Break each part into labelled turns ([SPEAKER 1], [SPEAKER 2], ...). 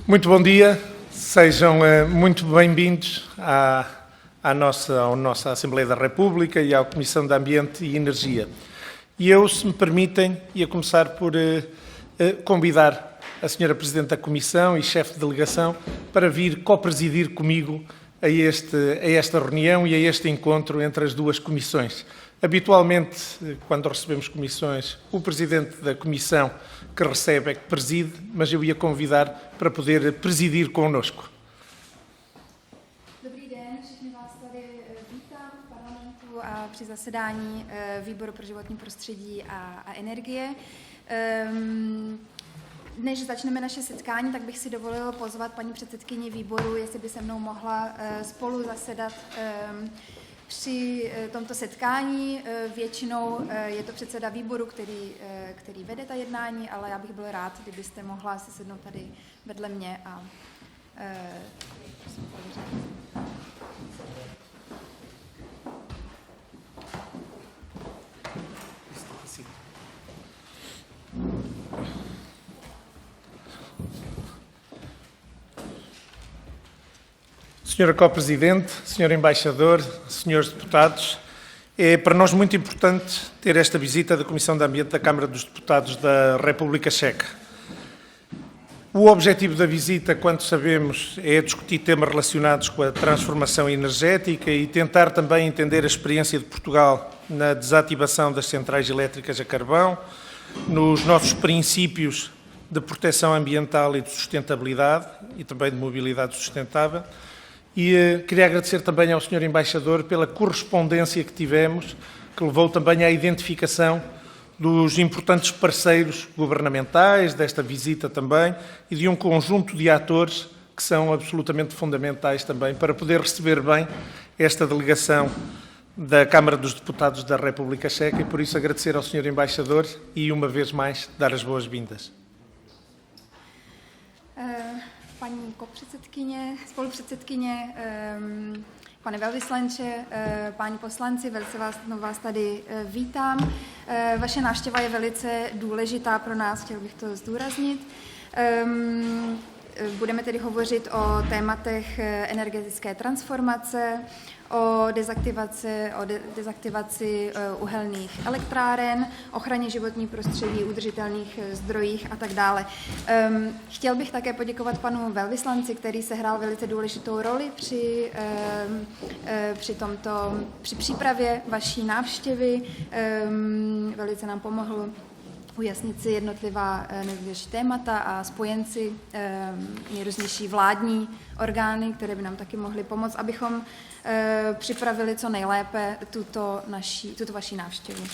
[SPEAKER 1] Muito bom dia, sejam muito bem-vindos à nossa Assembleia da República e à Comissão de Ambiente e Energia. E eu, se me permitem, ia começar por convidar a Sra. Presidente da Comissão e chefe de delegação para vir co-presidir comigo a esta reunião e a este encontro entre as duas comissões. Habitualmente, quando recebemos comissões, o Presidente da Comissão que recebe é que preside, mas eu ia convidar para poder presidir connosco.
[SPEAKER 2] Dobrý den, všichni vás tady vítám v parlamentu a při zasedání Výboru pro životní prostředí a energie. Než začneme naše setkání, tak bych si dovolil pozvat paní předsedkyni výboru, jestli by se mnou mohla spolu zasedat při tomto setkání. Většinou je to předseda výboru, který vede ta jednání, ale já bych byl rád, kdybyste mohla se sednout tady vedle mě a prosím,
[SPEAKER 1] Senhora Co-Presidente, Senhor Embaixador, Senhores Deputados, é para nós muito importante ter esta visita da Comissão de Ambiente da Câmara dos Deputados da República Checa. O objetivo da visita, quanto sabemos, é discutir temas relacionados com a transformação energética e tentar também entender a experiência de Portugal na desativação das centrais elétricas a carvão, nos nossos princípios de proteção ambiental e de sustentabilidade e também de mobilidade sustentável. E queria agradecer também ao Sr. Embaixador pela correspondência que tivemos, que levou também à identificação dos importantes parceiros governamentais desta visita também e de um conjunto de atores que são absolutamente fundamentais também para poder receber bem esta delegação da Câmara dos Deputados da República Checa e por isso agradecer ao Sr. Embaixador e uma vez mais dar as boas-vindas.
[SPEAKER 2] Paní kopředsedkyně, spolupředsedkyně, pane velvyslanče, páni poslanci, velice vás tady vítám. Vaše návštěva je velice důležitá pro nás, chtěl bych to zdůraznit. Budeme tedy hovořit o tématech energetické transformace, o dezaktivaci uhelných elektráren, ochraně životního prostředí, udržitelných zdrojích a tak dále. Chtěl bych také poděkovat panu velvyslanci, který sehrál velice důležitou roli při přípravě vaší návštěvy. Velice nám pomohl ujasnit si jednotlivá nejdůležitější témata a spojenci, nejrůznější vládní orgány, které by nám taky mohly pomoct, abychom připravili co nejlépe tuto vaši návštěvu.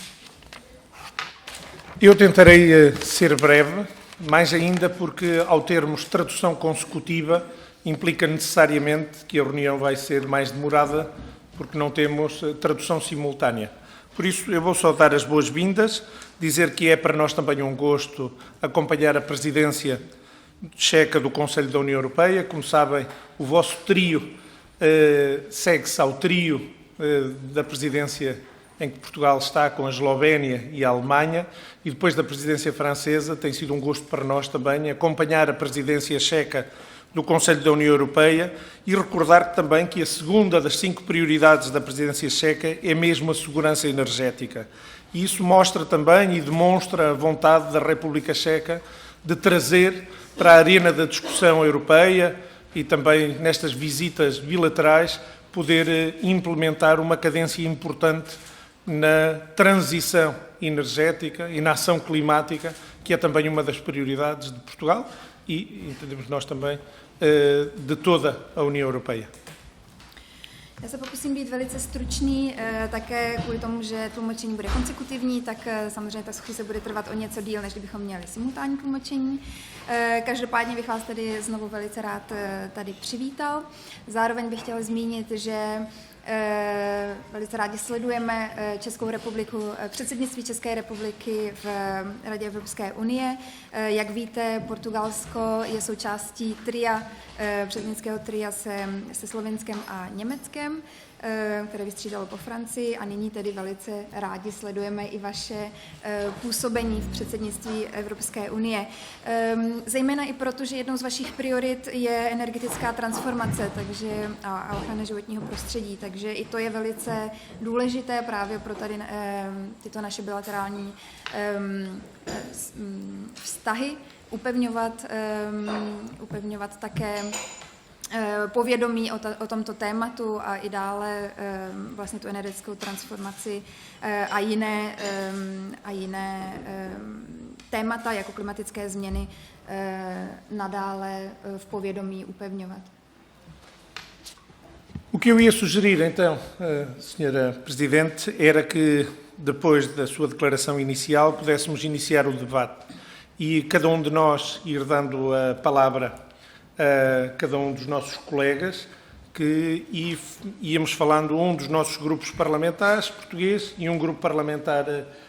[SPEAKER 1] Eu tentarei ser breve, mais ainda porque ao termos tradução consecutiva implica necessariamente que a reunião vai ser mais demorada porque não temos tradução simultânea. Por isso, eu vou só dar as boas-vindas, dizer que é para nós também um gosto acompanhar a presidência checa do Conselho da União Europeia. Como sabem, o vosso trio segue-se ao trio da presidência em que Portugal está, com a Eslovénia e a Alemanha, e depois da presidência francesa tem sido um gosto para nós também acompanhar a presidência checa do Conselho da União Europeia e recordar também que a segunda das 5 prioridades da presidência checa é mesmo a segurança energética. E isso mostra também e demonstra a vontade da República Checa de trazer para a arena da discussão europeia e também nestas visitas bilaterais poder implementar uma cadência importante na transição energética e na ação climática, que é também uma das prioridades de Portugal e, entendemos nós também, de toda a União Europeia.
[SPEAKER 2] Já se pokusím být velice stručný, také kvůli tomu, že tlumočení bude konsekutivní, tak samozřejmě ta schůze bude trvat o něco díl, než kdybychom měli simultánní tlumočení. Každopádně bych vás tady znovu velice rád tady přivítal. Zároveň bych chtěla zmínit, že velice rádi sledujeme Českou republiku, předsednictví České republiky v Radě Evropské unie. Jak víte, Portugalsko je součástí tria, předsednického tria se Slovinskem a Německem. které vystřídalo po Francii a nyní tedy velice rádi sledujeme i vaše působení v předsednictví Evropské unie. Zejména i proto, že jednou z vašich priorit je energetická transformace a ochrana životního prostředí, takže i to je velice důležité právě pro tady tyto naše bilaterální vztahy, upevňovat také povědomí o tomto tématu a i dále vlastně tu energetickou transformaci a jiné témata jako klimatické změny nadále v povědomí upevňovat.
[SPEAKER 1] O que eu ia sugerir, então, Senhora Presidente, era que depois da sua declaração inicial pudéssemos iniciar o debate e cada de nós ir dando a palavra a cada dos nossos colegas, que íamos falando dos nossos grupos parlamentares português e grupo parlamentar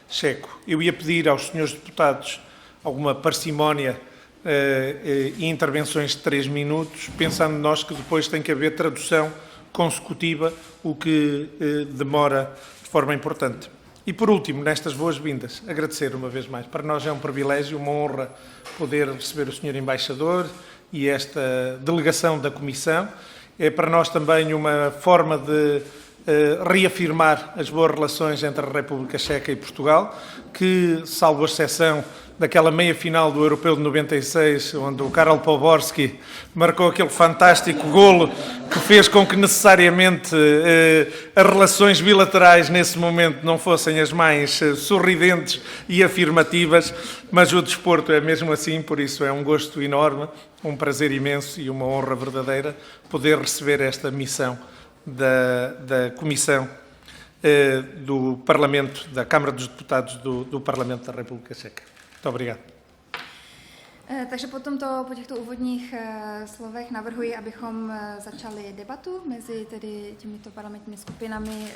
[SPEAKER 1] checo. Eu ia pedir aos senhores deputados alguma parcimónia e intervenções de 3 minutos, pensando nós que depois tem que haver tradução consecutiva, o que demora de forma importante. E por último, nestas boas-vindas, agradecer uma vez mais. Para nós é um privilégio, uma honra poder receber o Sr. Embaixador e esta delegação da Comissão. É para nós também uma forma de reafirmar as boas relações entre a República Checa e Portugal, que, salvo a exceção daquela meia-final do Europeu de 96, onde o Karol Poborski marcou aquele fantástico golo que fez com que necessariamente as relações bilaterais nesse momento não fossem as mais sorridentes e afirmativas, mas o desporto é mesmo assim, por isso é um gosto enorme, um prazer imenso e uma honra verdadeira poder receber esta missão da Comissão do Parlamento, da Câmara dos Deputados do Parlamento da República Checa. Muito obrigado.
[SPEAKER 2] Takže po těchto úvodních slovech navrhuji, abychom začali debatu mezi tedy těmito parlamentními skupinami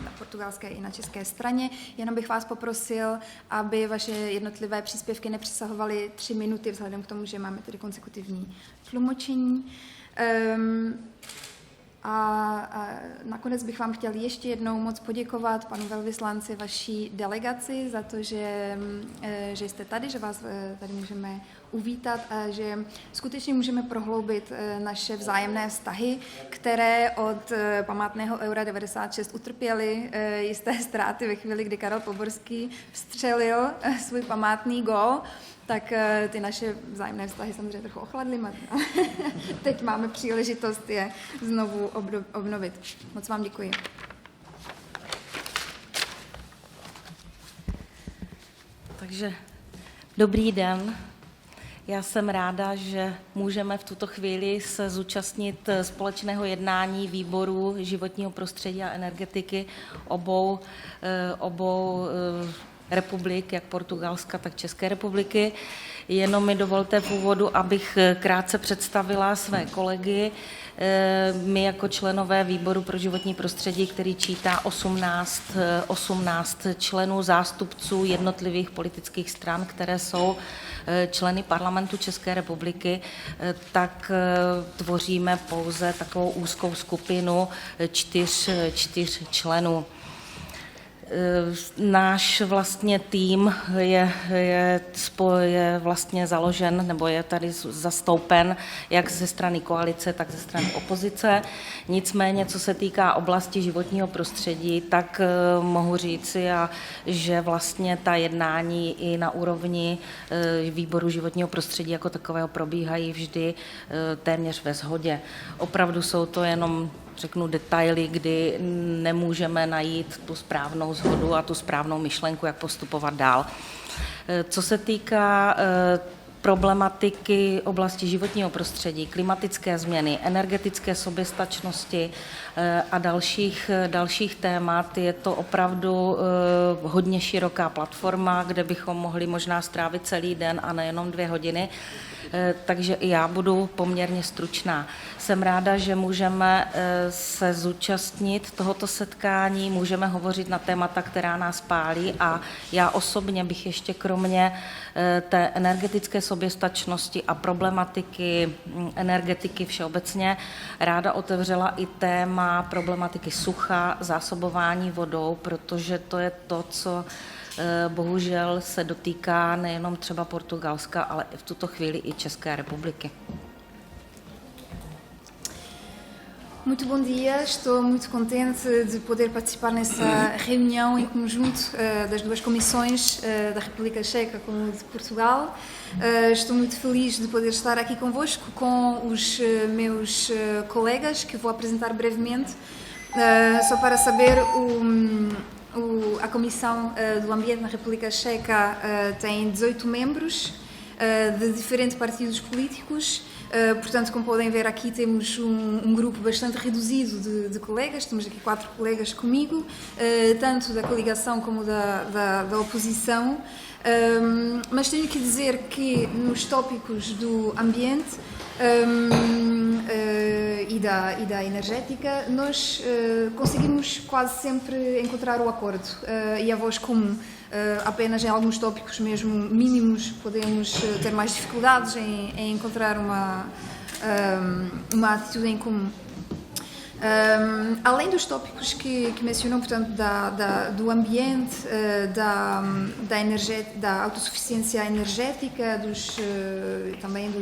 [SPEAKER 2] na portugalské i na české straně. Jenom bych vás poprosil, aby vaše jednotlivé příspěvky nepřesahovaly 3 minuty, vzhledem k tomu, že máme tedy konsekutivní tlumočení. A nakonec bych vám chtěl ještě jednou moc poděkovat panu velvyslanci, vaší delegaci za to, že jste tady, že vás tady můžeme uvítat a že skutečně můžeme prohloubit naše vzájemné vztahy, které od památného Eura 96 utrpěly jisté ztráty ve chvíli, kdy Karol Poborský vstřelil svůj památný gól. Tak ty naše vzájemné vztahy samozřejmě trochu ochladly, ale teď máme příležitost je znovu obnovit. Moc vám děkuji.
[SPEAKER 3] Takže dobrý den. Já jsem ráda, že můžeme v tuto chvíli se zúčastnit společného jednání výboru životního prostředí a energetiky obou republik, jak Portugalska, tak České republiky. Jenom mi dovolte v úvodu, abych krátce představila své kolegy. My jako členové výboru pro životní prostředí, který čítá 18 členů, zástupců jednotlivých politických stran, které jsou členy parlamentu České republiky, tak tvoříme pouze takovou úzkou skupinu 4 členů. Náš vlastně tým je vlastně založen, nebo je tady zastoupen jak ze strany koalice, tak ze strany opozice. Nicméně, co se týká oblasti životního prostředí, tak mohu říci, že vlastně ta jednání i na úrovni výboru životního prostředí jako takového probíhají vždy téměř ve shodě. Opravdu jsou to jenom detaily, kdy nemůžeme najít tu správnou shodu a tu správnou myšlenku, jak postupovat dál. Co se týká problematiky oblasti životního prostředí, klimatické změny, energetické soběstačnosti a dalších témat, je to opravdu hodně široká platforma, kde bychom mohli možná strávit celý den a nejenom 2 hodiny. Takže i já budu poměrně stručná. Jsem ráda, že můžeme se zúčastnit tohoto setkání, můžeme hovořit na témata, která nás pálí a já osobně bych ještě kromě té energetické soběstačnosti soběstačnosti a problematiky energetiky všeobecně ráda otevřela i téma problematiky sucha, zásobování vodou, protože to je to, co bohužel se dotýká nejenom třeba Portugalska, ale v tuto chvíli i České republiky.
[SPEAKER 2] Muito bom dia, estou muito contente de poder participar nessa reunião em conjunto das duas comissões da República Checa como de Portugal. Estou muito feliz de poder estar aqui convosco com os meus colegas que vou apresentar brevemente. Só para saber, a Comissão do Ambiente na República Checa tem 18 membros de diferentes partidos políticos. Portanto, como podem ver aqui, temos um grupo bastante reduzido de colegas. Temos aqui 4 colegas comigo, tanto da coligação como da oposição. Mas tenho que dizer que nos tópicos do ambiente e da energética, nós conseguimos quase sempre encontrar o acordo e a voz comum. Apenas em alguns tópicos mesmo mínimos podemos ter mais dificuldades em encontrar uma atitude em comum. Além dos tópicos que mencionou, portanto, do ambiente, da autossuficiência energética, também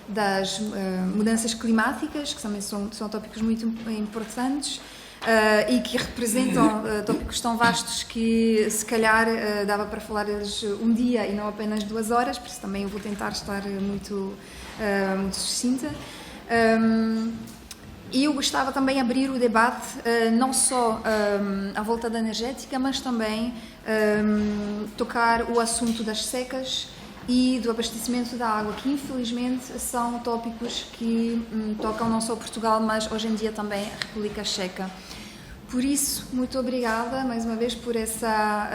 [SPEAKER 2] das mudanças climáticas, que também são tópicos muito importantes, e que representam tópicos tão vastos que se calhar dava para falar deles um dia e não apenas 2 horas, por isso também eu vou tentar estar muito sucinta. E eu gostava também de abrir o debate não só à volta da energética, mas também tocar o assunto das secas e do abastecimento da água, que infelizmente são tópicos que tocam não só Portugal, mas hoje em dia também a República Checa. Por isso, muito obrigada mais uma vez por essa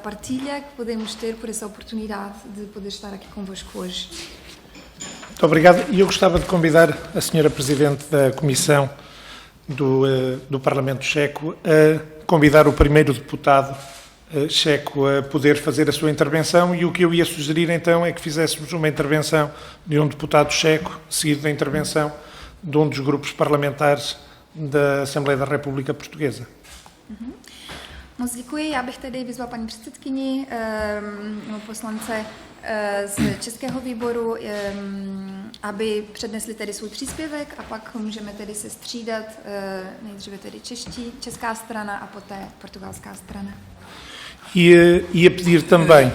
[SPEAKER 2] partilha que podemos ter, por essa oportunidade de poder estar aqui convosco hoje.
[SPEAKER 1] Muito obrigado. E eu gostava de convidar a senhora Presidente da Comissão do Parlamento Checo a convidar o primeiro deputado checo a poder fazer a sua intervenção, e o que eu ia sugerir então é que fizéssemos uma intervenção de um deputado checo, seguido da intervenção de um dos grupos parlamentares da Assembleia da República Portuguesa.
[SPEAKER 2] Moc děkuji. Já bych tedy vyzvala paní předsedkyni, poslance z Českého výboru, aby přednesli tedy svůj příspěvek a pak můžeme tedy se střídat, nejdříve tedy česká strana a poté portugalská strana.
[SPEAKER 1] Ia pedir também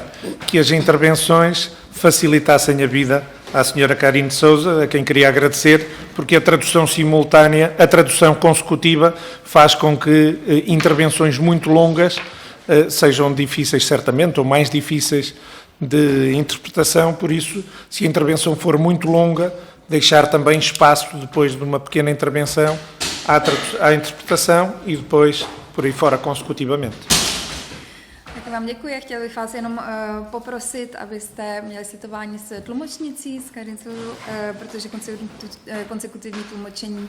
[SPEAKER 1] que as intervenções facilitassem a vida à senhora Karine Souza, a quem queria agradecer, porque a tradução simultânea, a tradução consecutiva, faz com que intervenções muito longas sejam difíceis, certamente, ou mais difíceis de interpretação. Por isso, se a intervenção for muito longa, deixar também espaço, depois de uma pequena intervenção, à interpretação e depois por aí fora consecutivamente.
[SPEAKER 2] Tak vám děkuji a chtěla bych vás jenom poprosit, abyste měli citování s tlumočnicí, s Karincou, protože konsekutivní tlumočení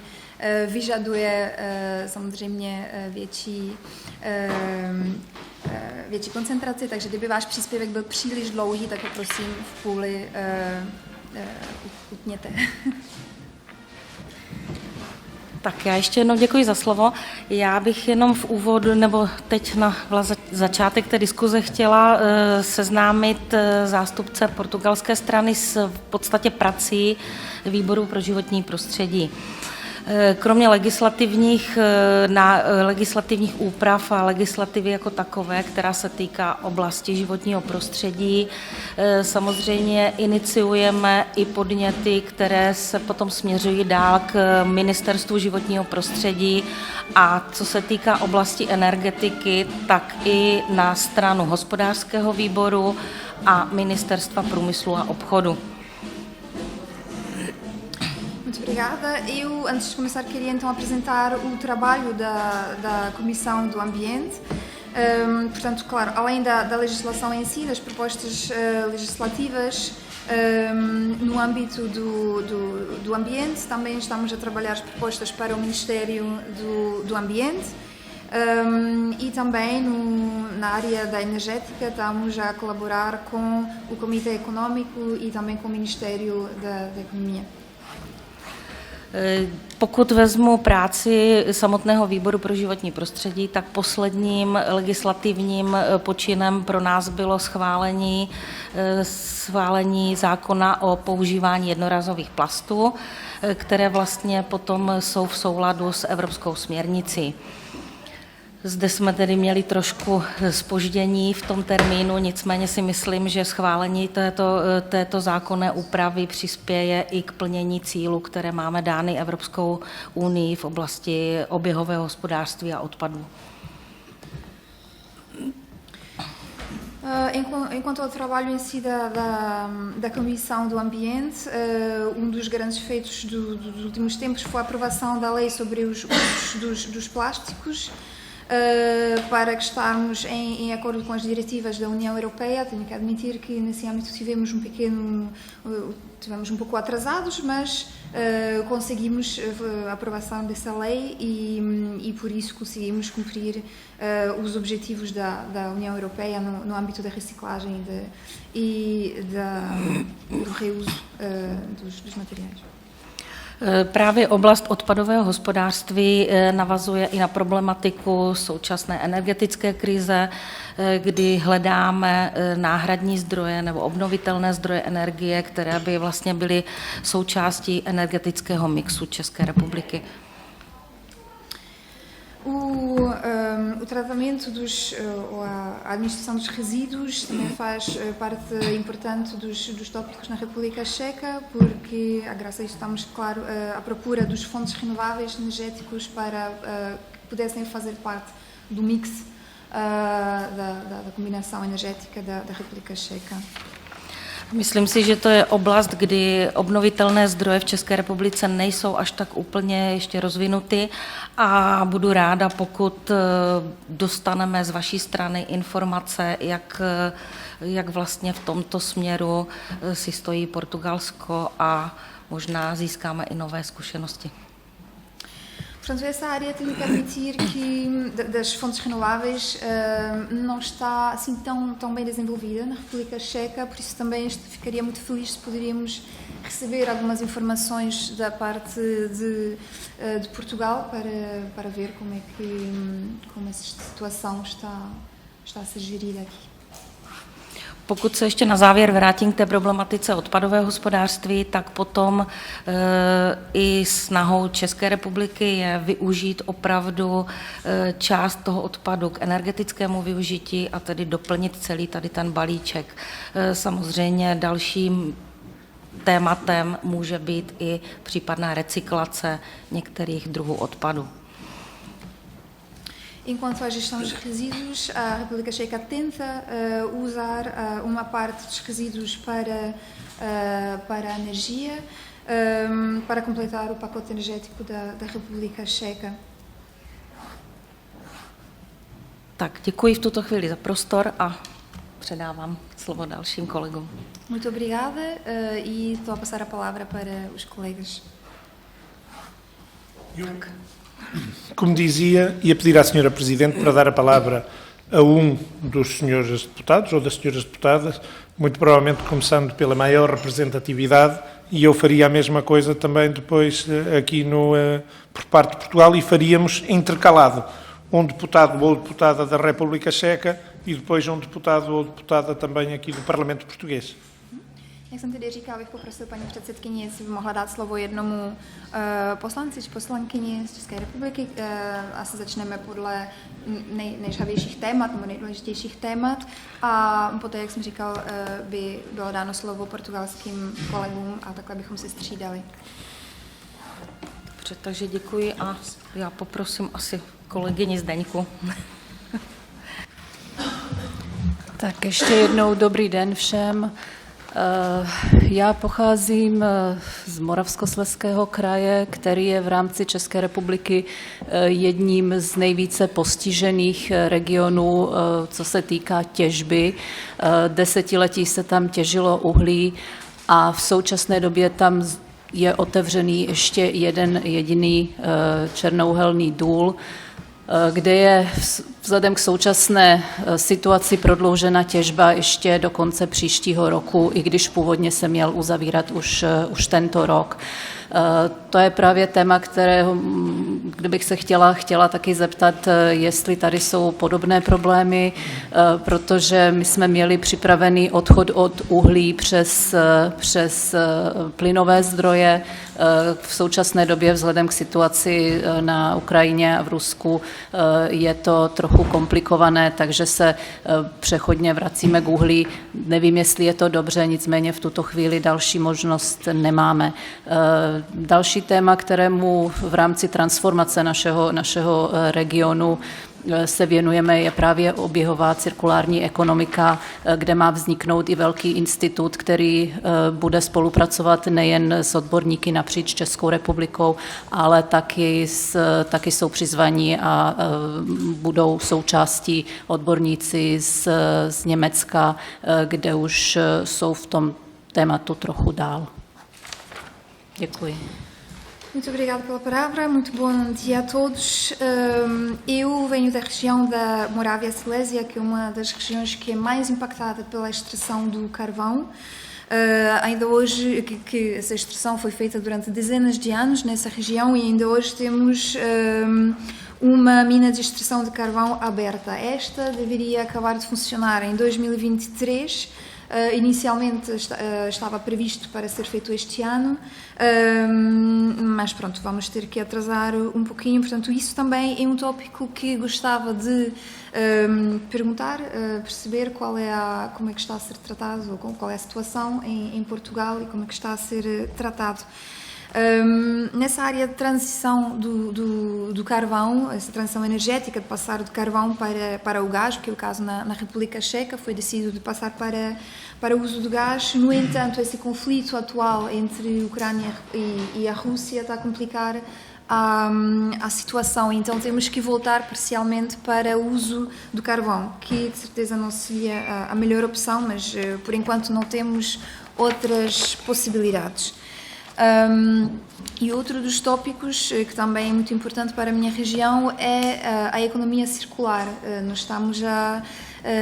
[SPEAKER 2] vyžaduje samozřejmě větší koncentraci, takže kdyby váš příspěvek byl příliš dlouhý, tak ho prosím v půli utněte.
[SPEAKER 3] Tak já ještě jednou děkuji za slovo. Já bych jenom v úvodu, nebo teď na začátek té diskuze chtěla seznámit zástupce portugalské strany s v podstatě prací Výboru pro životní prostředí. Kromě legislativních úprav a legislativy jako takové, která se týká oblasti životního prostředí, samozřejmě iniciujeme i podněty, které se potom směřují dál k Ministerstvu životního prostředí, a co se týká oblasti energetiky, tak i na stranu hospodářského výboru a Ministerstva průmyslu a obchodu.
[SPEAKER 2] Muito obrigada. Eu, antes de começar, queria então apresentar o trabalho da Comissão do Ambiente. Portanto, claro, além da legislação em si, das propostas legislativas no âmbito do ambiente, também estamos a trabalhar as propostas para o Ministério do Ambiente. E também na área da energética estamos a colaborar com o Comitê Econômico e também com o Ministério da Economia.
[SPEAKER 3] Pokud vezmu práci samotného výboru pro životní prostředí, tak posledním legislativním počinem pro nás bylo schválení zákona o používání jednorázových plastů, které vlastně potom jsou v souladu s evropskou směrnicí. Zde jsme tedy měli trošku zpoždění v tom termínu, nicméně si myslím, že schválení této zákonné úpravy přispěje i k plnění cílů, které máme dány Evropskou unii v oblasti oběhového hospodářství a odpadů.
[SPEAKER 2] Enquanto ao trabalho em si da Comissão do Ambiente, dos grandes feitos dos últimos tempos foi a aprovação da lei sobre os usos dos plásticos. Para que estarmos em acordo com as diretivas da União Europeia, tenho que admitir que nesse âmbito tivemos um pouco atrasados, mas conseguimos a aprovação dessa lei e por isso conseguimos cumprir os objetivos da União Europeia no âmbito da reciclagem e do reuso dos materiais.
[SPEAKER 3] Právě oblast odpadového hospodářství navazuje i na problematiku současné energetické krize, kdy hledáme náhradní zdroje nebo obnovitelné zdroje energie, které by vlastně byly součástí energetického mixu České republiky.
[SPEAKER 2] O tratamento ou a administração dos resíduos também faz parte importante dos tópicos na República Checa, porque, graças a isso, estamos, claro, à procura dos fontes renováveis energéticos para que pudessem fazer parte do mix da combinação energética da República Checa.
[SPEAKER 3] Myslím si, že to je oblast, kdy obnovitelné zdroje v České republice nejsou až tak úplně ještě rozvinuty a budu ráda, pokud dostaneme z vaší strany informace, jak vlastně v tomto směru si stojí Portugalsko a možná získáme i nové zkušenosti.
[SPEAKER 2] Portanto, essa área tenho que admitir que das fontes renováveis não está assim tão bem desenvolvida na República Checa, por isso também ficaria muito feliz se poderíamos receber algumas informações da parte de Portugal para ver como essa situação está a ser gerida aqui.
[SPEAKER 3] Pokud se ještě na závěr vrátím k té problematice odpadového hospodářství, tak potom i snahou České republiky je využít opravdu část toho odpadu k energetickému využití a tedy doplnit celý tady ten balíček. Samozřejmě dalším tématem může být i případná recyklace některých druhů odpadu.
[SPEAKER 2] Enquanto à gestão dos resíduos, a República Checa tenta usar uma parte dos resíduos para a energia, para completar o pacote energético da República Checa.
[SPEAKER 3] Tak děkuji v tuto chvíli za prostor a předávám slovo dalším kolegům.
[SPEAKER 2] Muito obrigada e estou a passar a palavra para os colegas.
[SPEAKER 1] Como dizia, ia pedir à Sra. Presidente para dar a palavra a dos senhores deputados ou das senhoras deputadas, muito provavelmente começando pela maior representatividade, e eu faria a mesma coisa também depois aqui por parte de Portugal e faríamos intercalado. Deputado ou deputada da República Checa e depois deputado ou deputada também aqui do Parlamento Português.
[SPEAKER 2] Jak jsem tedy říkala, bych poprosil paní předsedkyni, jestli by mohla dát slovo jednomu poslanci či poslankyni z České republiky. Asi začneme podle nejžhavějších témat nebo nejdůležitějších témat a poté, jak jsem říkal, by bylo dáno slovo portugalským kolegům a takhle bychom si střídali.
[SPEAKER 3] Dobře, takže děkuji a já poprosím asi kolegyni Zdeňku.
[SPEAKER 4] Tak ještě jednou dobrý den všem. Já pocházím z Moravskoslezského kraje, který je v rámci České republiky jedním z nejvíce postižených regionů, co se týká těžby. Desetiletí se tam těžilo uhlí a v současné době tam je otevřený ještě jeden jediný černouhelný důl. kde je vzhledem k současné situaci prodloužena těžba ještě do konce příštího roku, i když původně se měl uzavírat už tento rok. To je právě téma, kterého, kdybych se chtěla taky zeptat, jestli tady jsou podobné problémy, protože my jsme měli připravený odchod od uhlí přes plynové zdroje. V současné době vzhledem k situaci na Ukrajině a v Rusku je to trochu komplikované, takže se přechodně vracíme k uhlí. Nevím, jestli je to dobře, nicméně v tuto chvíli další možnost nemáme. Další téma, kterému v rámci transformace našeho regionu se věnujeme, je právě oběhová cirkulární ekonomika, kde má vzniknout i velký institut, který bude spolupracovat nejen s odborníky napříč Českou republikou, ale taky jsou přizvaní a budou součástí odborníci z Německa, kde už jsou v tom tématu trochu dál. Děkuji.
[SPEAKER 2] Muito obrigada pela palavra, muito bom dia a todos. Eu venho da região da Morávia-Silésia, que é uma das regiões que é mais impactada pela extração do carvão. Ainda hoje, que essa extração foi feita durante dezenas de anos nessa região e ainda hoje temos uma mina de extração de carvão aberta. Esta deveria acabar de funcionar em 2023. Inicialmente estava previsto para ser feito este ano, mas pronto, vamos ter que atrasar um pouquinho. Portanto, isso também é um tópico que gostava de perguntar, perceber como é que está a ser tratado, ou qual é a situação em Portugal e como é que está a ser tratado. Nessa área de transição do carvão, essa transição energética, de passar do carvão para o gás, que é o caso na República Checa, foi decidido de passar para o uso do gás. No entanto, esse conflito atual entre a Ucrânia e a Rússia está a complicar a situação, então temos que voltar parcialmente para o uso do carvão, que de certeza não seria a melhor opção, mas por enquanto não temos outras possibilidades. E outro dos tópicos que também é muito importante para a minha região é a economia circular. Nós estamos a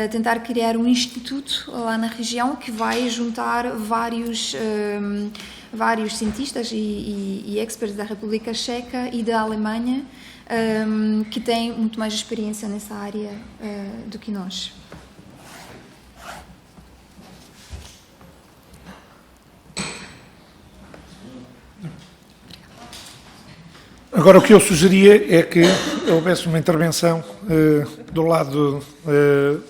[SPEAKER 2] tentar criar um instituto lá na região que vai juntar vários cientistas e experts da República Checa e da Alemanha que têm muito mais experiência nessa área do que nós.
[SPEAKER 1] Agora, o que eu sugeria é que houvesse uma intervenção do lado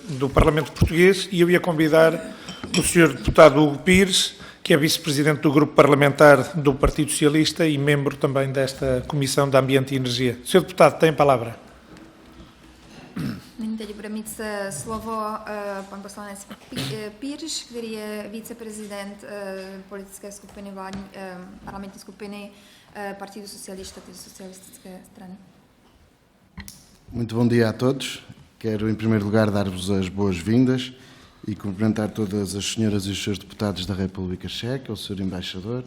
[SPEAKER 1] do Parlamento Português e eu ia convidar o Sr. Deputado Hugo Pires, que é Vice-Presidente do Grupo Parlamentar do Partido Socialista e membro também desta Comissão de Ambiente e Energia. Sr. Deputado, tem a palavra.
[SPEAKER 2] Nyní teď bude mít slovo pan poslanec Píř, který je viceprezident politické skupiny parlamentní skupiny Partido Socialista, tedy Socialistické strany.
[SPEAKER 5] Muito bom dia a todos. Quero, em primeiro lugar, dar-vos as boas-vindas e cumprimentar todas as senhoras e os senhores deputados da República Checa, o Sr. Embaixador,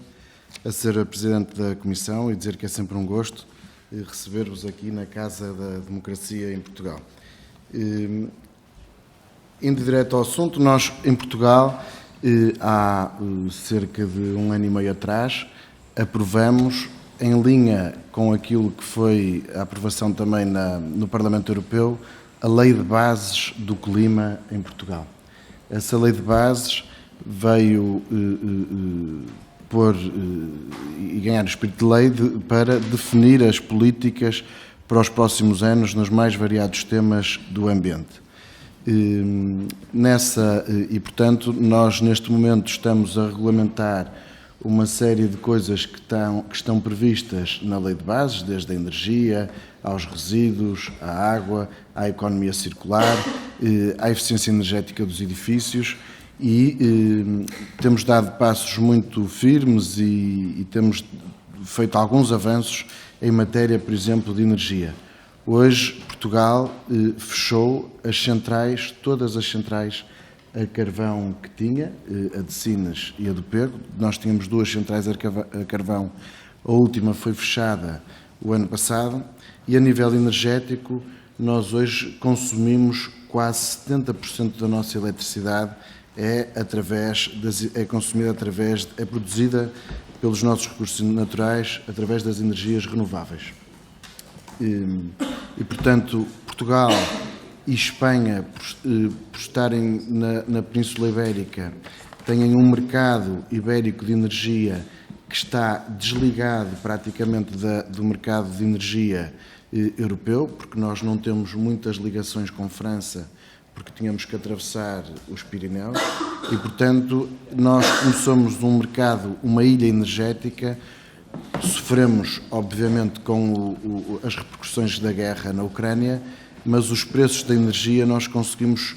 [SPEAKER 5] a Sra. Presidente da Comissão e dizer que é sempre um gosto receber-vos aqui na Casa da Democracia em Portugal. Indo direto ao assunto, nós em Portugal, há cerca de 1 ano e meio atrás, aprovamos, em linha com aquilo que foi a aprovação também no Parlamento Europeu, a Lei de Bases do Clima em Portugal. Essa Lei de Bases veio pôr e ganhar o espírito de lei para definir as políticas para os próximos anos nos mais variados temas do ambiente. E, portanto, nós neste momento estamos a regulamentar uma série de coisas que estão previstas na Lei de Bases, desde a energia, aos resíduos, à água, à economia circular, à eficiência energética dos edifícios e temos dado passos muito firmes e temos feito alguns avanços em matéria, por exemplo, de energia. Hoje, Portugal fechou as centrais, todas as centrais a carvão que tinha, a de Sines e a do Pego. Nós tínhamos 2 centrais a carvão, a última foi fechada o ano passado, e a nível energético, nós hoje consumimos quase 70% da nossa eletricidade é consumida é produzida pelos nossos recursos naturais através das energias renováveis. E portanto, Portugal e Espanha, por estarem na Península Ibérica, têm um mercado ibérico de energia que está desligado praticamente do mercado de energia europeu, porque nós não temos muitas ligações com França, porque tínhamos que atravessar os Pirineus, e portanto nós, como somos um mercado, uma ilha energética, sofremos obviamente com as repercussões da guerra na Ucrânia, mas os preços da energia nós conseguimos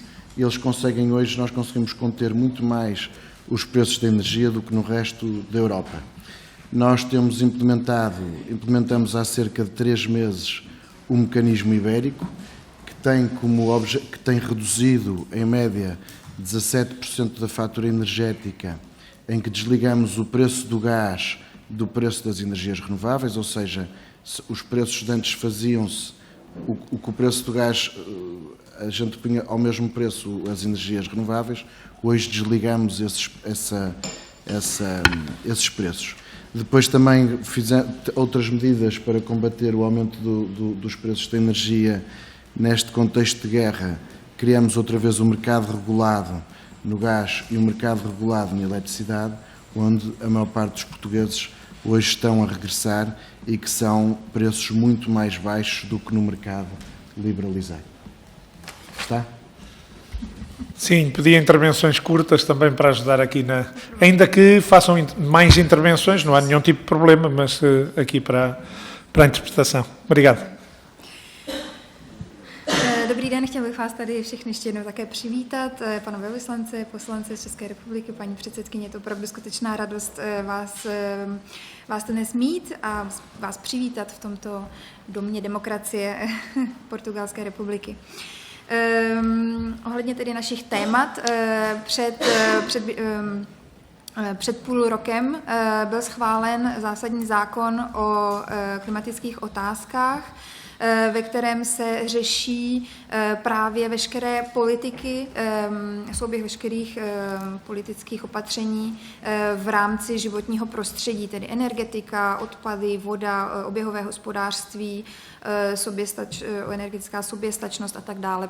[SPEAKER 5] conter muito mais os preços da energia do que no resto da Europa. Nós implementamos há cerca de 3 meses o mecanismo ibérico, que tem reduzido, em média, 17% da fatura energética, em que desligamos o preço do gás do preço das energias renováveis, ou seja, os preços de antes faziam-se, o preço do gás, a gente punha ao mesmo preço as energias renováveis, hoje desligamos esses preços. Depois também fizemos outras medidas para combater o aumento dos preços da energia. Neste contexto de guerra, criamos outra vez o mercado regulado no gás e o mercado regulado na eletricidade, onde a maior parte dos portugueses hoje estão a regressar e que são preços muito mais baixos do que no mercado liberalizado. Está?
[SPEAKER 1] Sim, pedi intervenções curtas também para ajudar aqui ainda que façam mais intervenções, não há nenhum tipo de problema, mas aqui para a interpretação. Obrigado.
[SPEAKER 2] Dobrý den, chtěl bych vás tady všechny ještě jednou také přivítat, pana velvyslance, poslance z České republiky, paní předsedkyně, je to opravdu skutečná radost vás dnes mít a vás přivítat v tomto domě demokracie Portugalské republiky. Ohledně tedy našich témat, před půl rokem byl schválen zásadní zákon o klimatických otázkách, ve kterém se řeší právě veškeré politiky, souběh veškerých politických opatření v rámci životního prostředí, tedy energetika, odpady, voda, oběhové hospodářství, energetická soběstačnost a tak dále.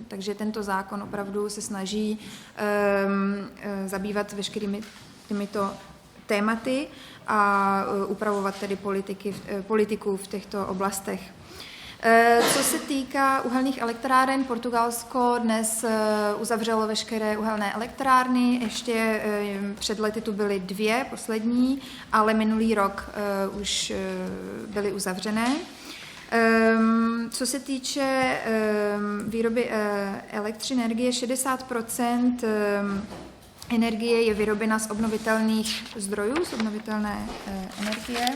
[SPEAKER 2] Takže tento zákon opravdu se snaží zabývat veškerými těmito tématy a upravovat tedy politiku v těchto oblastech. Co se týká uhelných elektráren, Portugalsko dnes uzavřelo veškeré uhelné elektrárny, ještě před lety tu byly 2 poslední, ale minulý rok už byly uzavřené. Co se týče výroby elektřiny energie, 60% energie je vyrobena z obnovitelných zdrojů, z obnovitelné energie.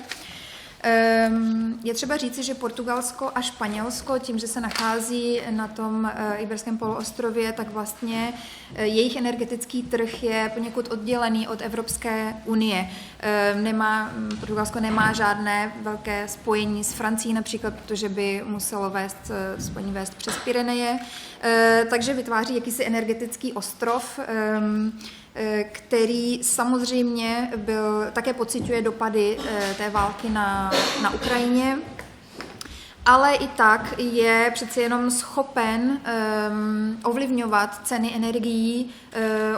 [SPEAKER 2] Je třeba říci, že Portugalsko a Španělsko, tím, že se nachází na tom Iberském poloostrově, tak vlastně jejich energetický trh je poněkud oddělený od Evropské unie. Portugalsko nemá žádné velké spojení s Francií například, protože by muselo spojení vést přes Pyreneje, takže vytváří jakýsi energetický ostrov, který samozřejmě také pociťuje dopady té války na Ukrajině, ale i tak je přece jenom schopen ovlivňovat ceny energií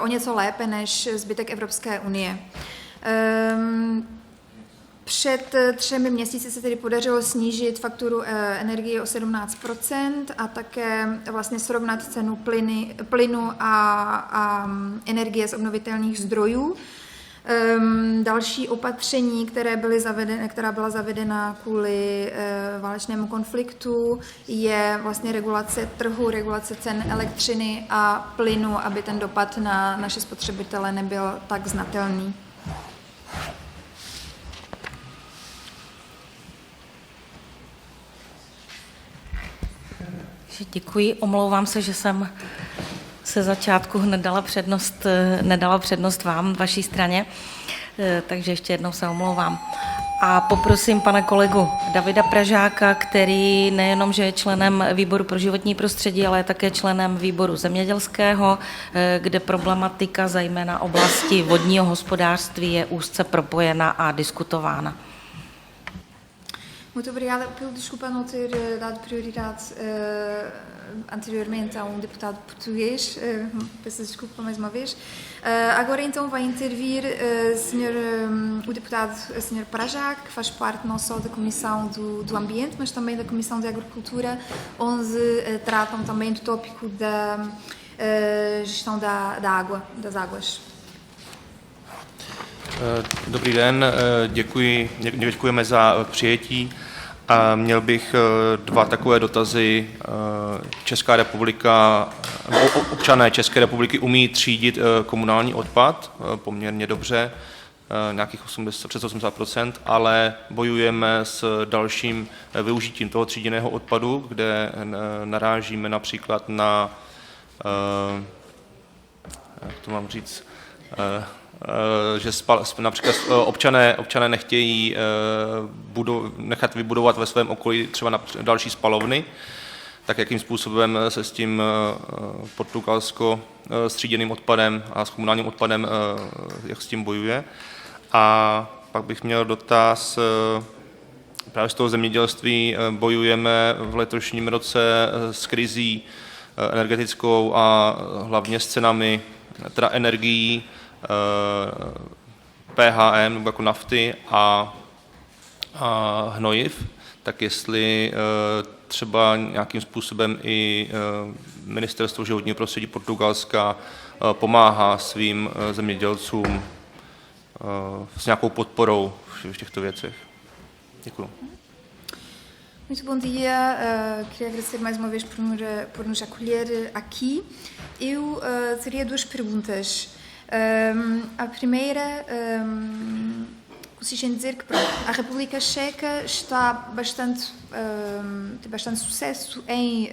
[SPEAKER 2] o něco lépe než zbytek Evropské unie. Před 3 měsíci se tedy podařilo snížit fakturu energie o 17% a také vlastně srovnat cenu plynu a energie z obnovitelných zdrojů. Další opatření, která byla zavedena kvůli válečnému konfliktu, je vlastně regulace trhu, regulace cen elektřiny a plynu, aby ten dopad na naše spotřebitele nebyl tak znatelný.
[SPEAKER 3] Děkuji, omlouvám se, že jsem se začátku nedala přednost vám, vaší straně, takže ještě jednou se omlouvám. A poprosím pana kolegu Davida Pražáka, který nejenom, že je členem výboru pro životní prostředí, ale je také členem výboru zemědělského, kde problematika zejména oblasti vodního hospodářství je úzce propojena a diskutována.
[SPEAKER 2] Muito obrigada. Peço desculpa não ter dado prioridade anteriormente a deputado português. Peço desculpa mais uma vez. Agora então vai intervir o deputado Sr. Pražák, que faz parte não só da Comissão do Ambiente, mas também da Comissão de Agricultura, onde tratam também do tópico da gestão da água, das águas.
[SPEAKER 6] Dobrý den, děkujeme za přijetí. Měl bych dva takové dotazy. Česká republika, občané České republiky umí třídit komunální odpad poměrně dobře, nějakých přes 80%, ale bojujeme s dalším využitím toho tříděného odpadu, kde narážíme například na, jak to mám říct, že například občané nechtějí nechat vybudovat ve svém okolí třeba další spalovny, tak jakým způsobem se s tím Portugalsko s tříděným odpadem a s komunálním odpadem, jak s tím bojuje. A pak bych měl dotaz, právě z toho zemědělství bojujeme v letošním roce s krizí energetickou a hlavně s cenami teda energií, PHM, nebo jako nafty a hnojiv, tak jestli třeba nějakým způsobem i Ministerstvo životního prostředí Portugalska pomáhá svým zemědělcům s nějakou podporou v těchto věcech. Děkuji.
[SPEAKER 2] Muito bom dia, queria agradecer mais uma vez por nos acolher aqui. Eu teria duas perguntas. A primeira consiste em dizer que pronto, a República Checa está tem bastante sucesso em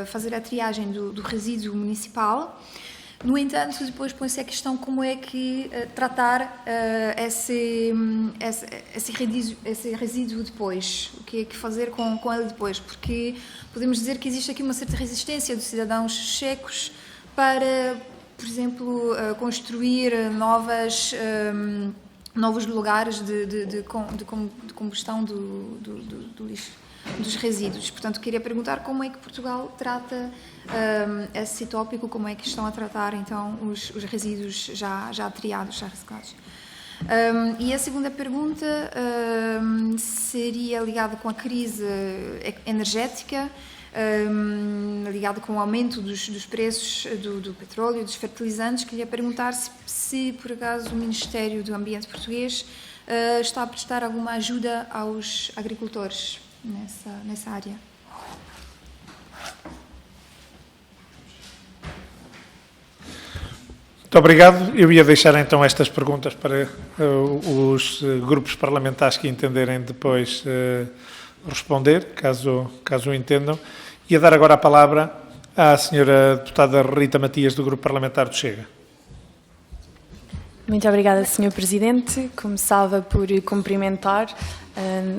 [SPEAKER 2] fazer a triagem do resíduo municipal. No entanto, depois põe-se a questão como é que tratar esse resíduo depois, o que é que fazer com ele depois, porque podemos dizer que existe aqui uma certa resistência dos cidadãos checos para, por exemplo, construir novos lugares de combustão do lixo, dos resíduos. Portanto, queria perguntar como é que Portugal trata esse tópico, como é que estão a tratar então os resíduos já triados, já reciclados. E a segunda pergunta seria ligada com a crise energética, ligado com o aumento dos preços do petróleo e dos fertilizantes. Queria perguntar se por acaso o Ministério do Ambiente português está a prestar alguma ajuda aos agricultores nessa área.
[SPEAKER 1] Muito obrigado. Eu ia deixar então estas perguntas para os grupos parlamentares que entenderem depois responder, caso entendam. Ia dar agora a palavra à senhora deputada Rita Matias, do Grupo Parlamentar do Chega.
[SPEAKER 7] Muito obrigada, Sr. Presidente. Começava por cumprimentar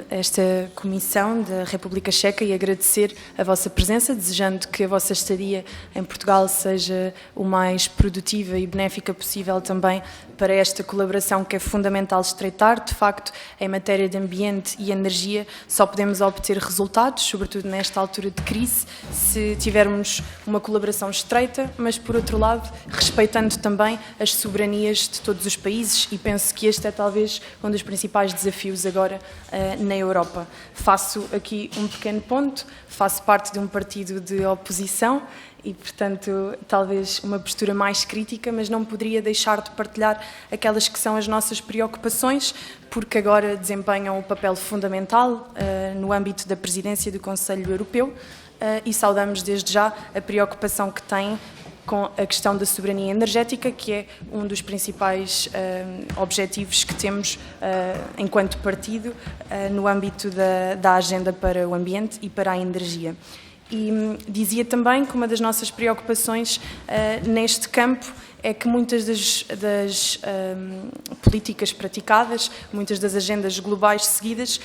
[SPEAKER 7] esta Comissão da República Checa e agradecer a vossa presença, desejando que a vossa estadia em Portugal seja o mais produtiva e benéfica possível também para esta colaboração que é fundamental estreitar. De facto, em matéria de ambiente e energia, só podemos obter resultados, sobretudo nesta altura de crise, se tivermos uma colaboração estreita, mas, por outro lado, respeitando também as soberanias de todos os países, e penso que este é talvez um dos principais desafios agora na Europa. Faço aqui um pequeno ponto, faço parte de um partido de oposição e, portanto, talvez uma postura mais crítica, mas não poderia deixar de partilhar aquelas que são as nossas preocupações, porque agora desempenham um papel fundamental no âmbito da presidência do Conselho Europeu e saudamos desde já a preocupação que têm com a questão da soberania energética, que é um dos principais objetivos que temos enquanto partido no âmbito da agenda para o ambiente e para a energia. E dizia também que uma das nossas preocupações neste campo é que muitas das políticas praticadas, muitas das agendas globais seguidas,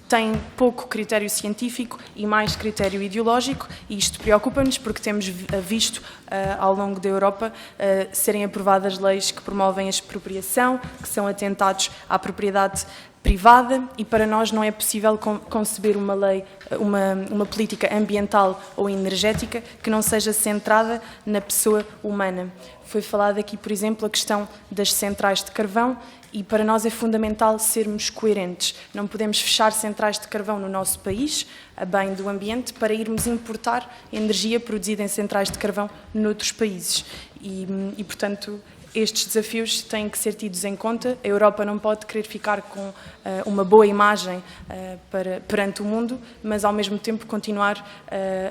[SPEAKER 7] têm pouco critério científico e mais critério ideológico, e isto preocupa-nos porque temos visto ao longo da Europa serem aprovadas leis que promovem a expropriação, que são atentados à propriedade privada, e para nós não é possível conceber uma lei, uma política ambiental ou energética que não seja centrada na pessoa humana. Foi falada aqui, por exemplo, a questão das centrais de carvão, e para nós é fundamental sermos coerentes. Não podemos fechar centrais de carvão no nosso país, a bem do ambiente, para irmos importar energia produzida em centrais de carvão noutros países. E portanto, estes desafios têm que ser tidos em conta. A Europa não pode querer ficar com uma boa imagem perante o mundo, mas ao mesmo tempo continuar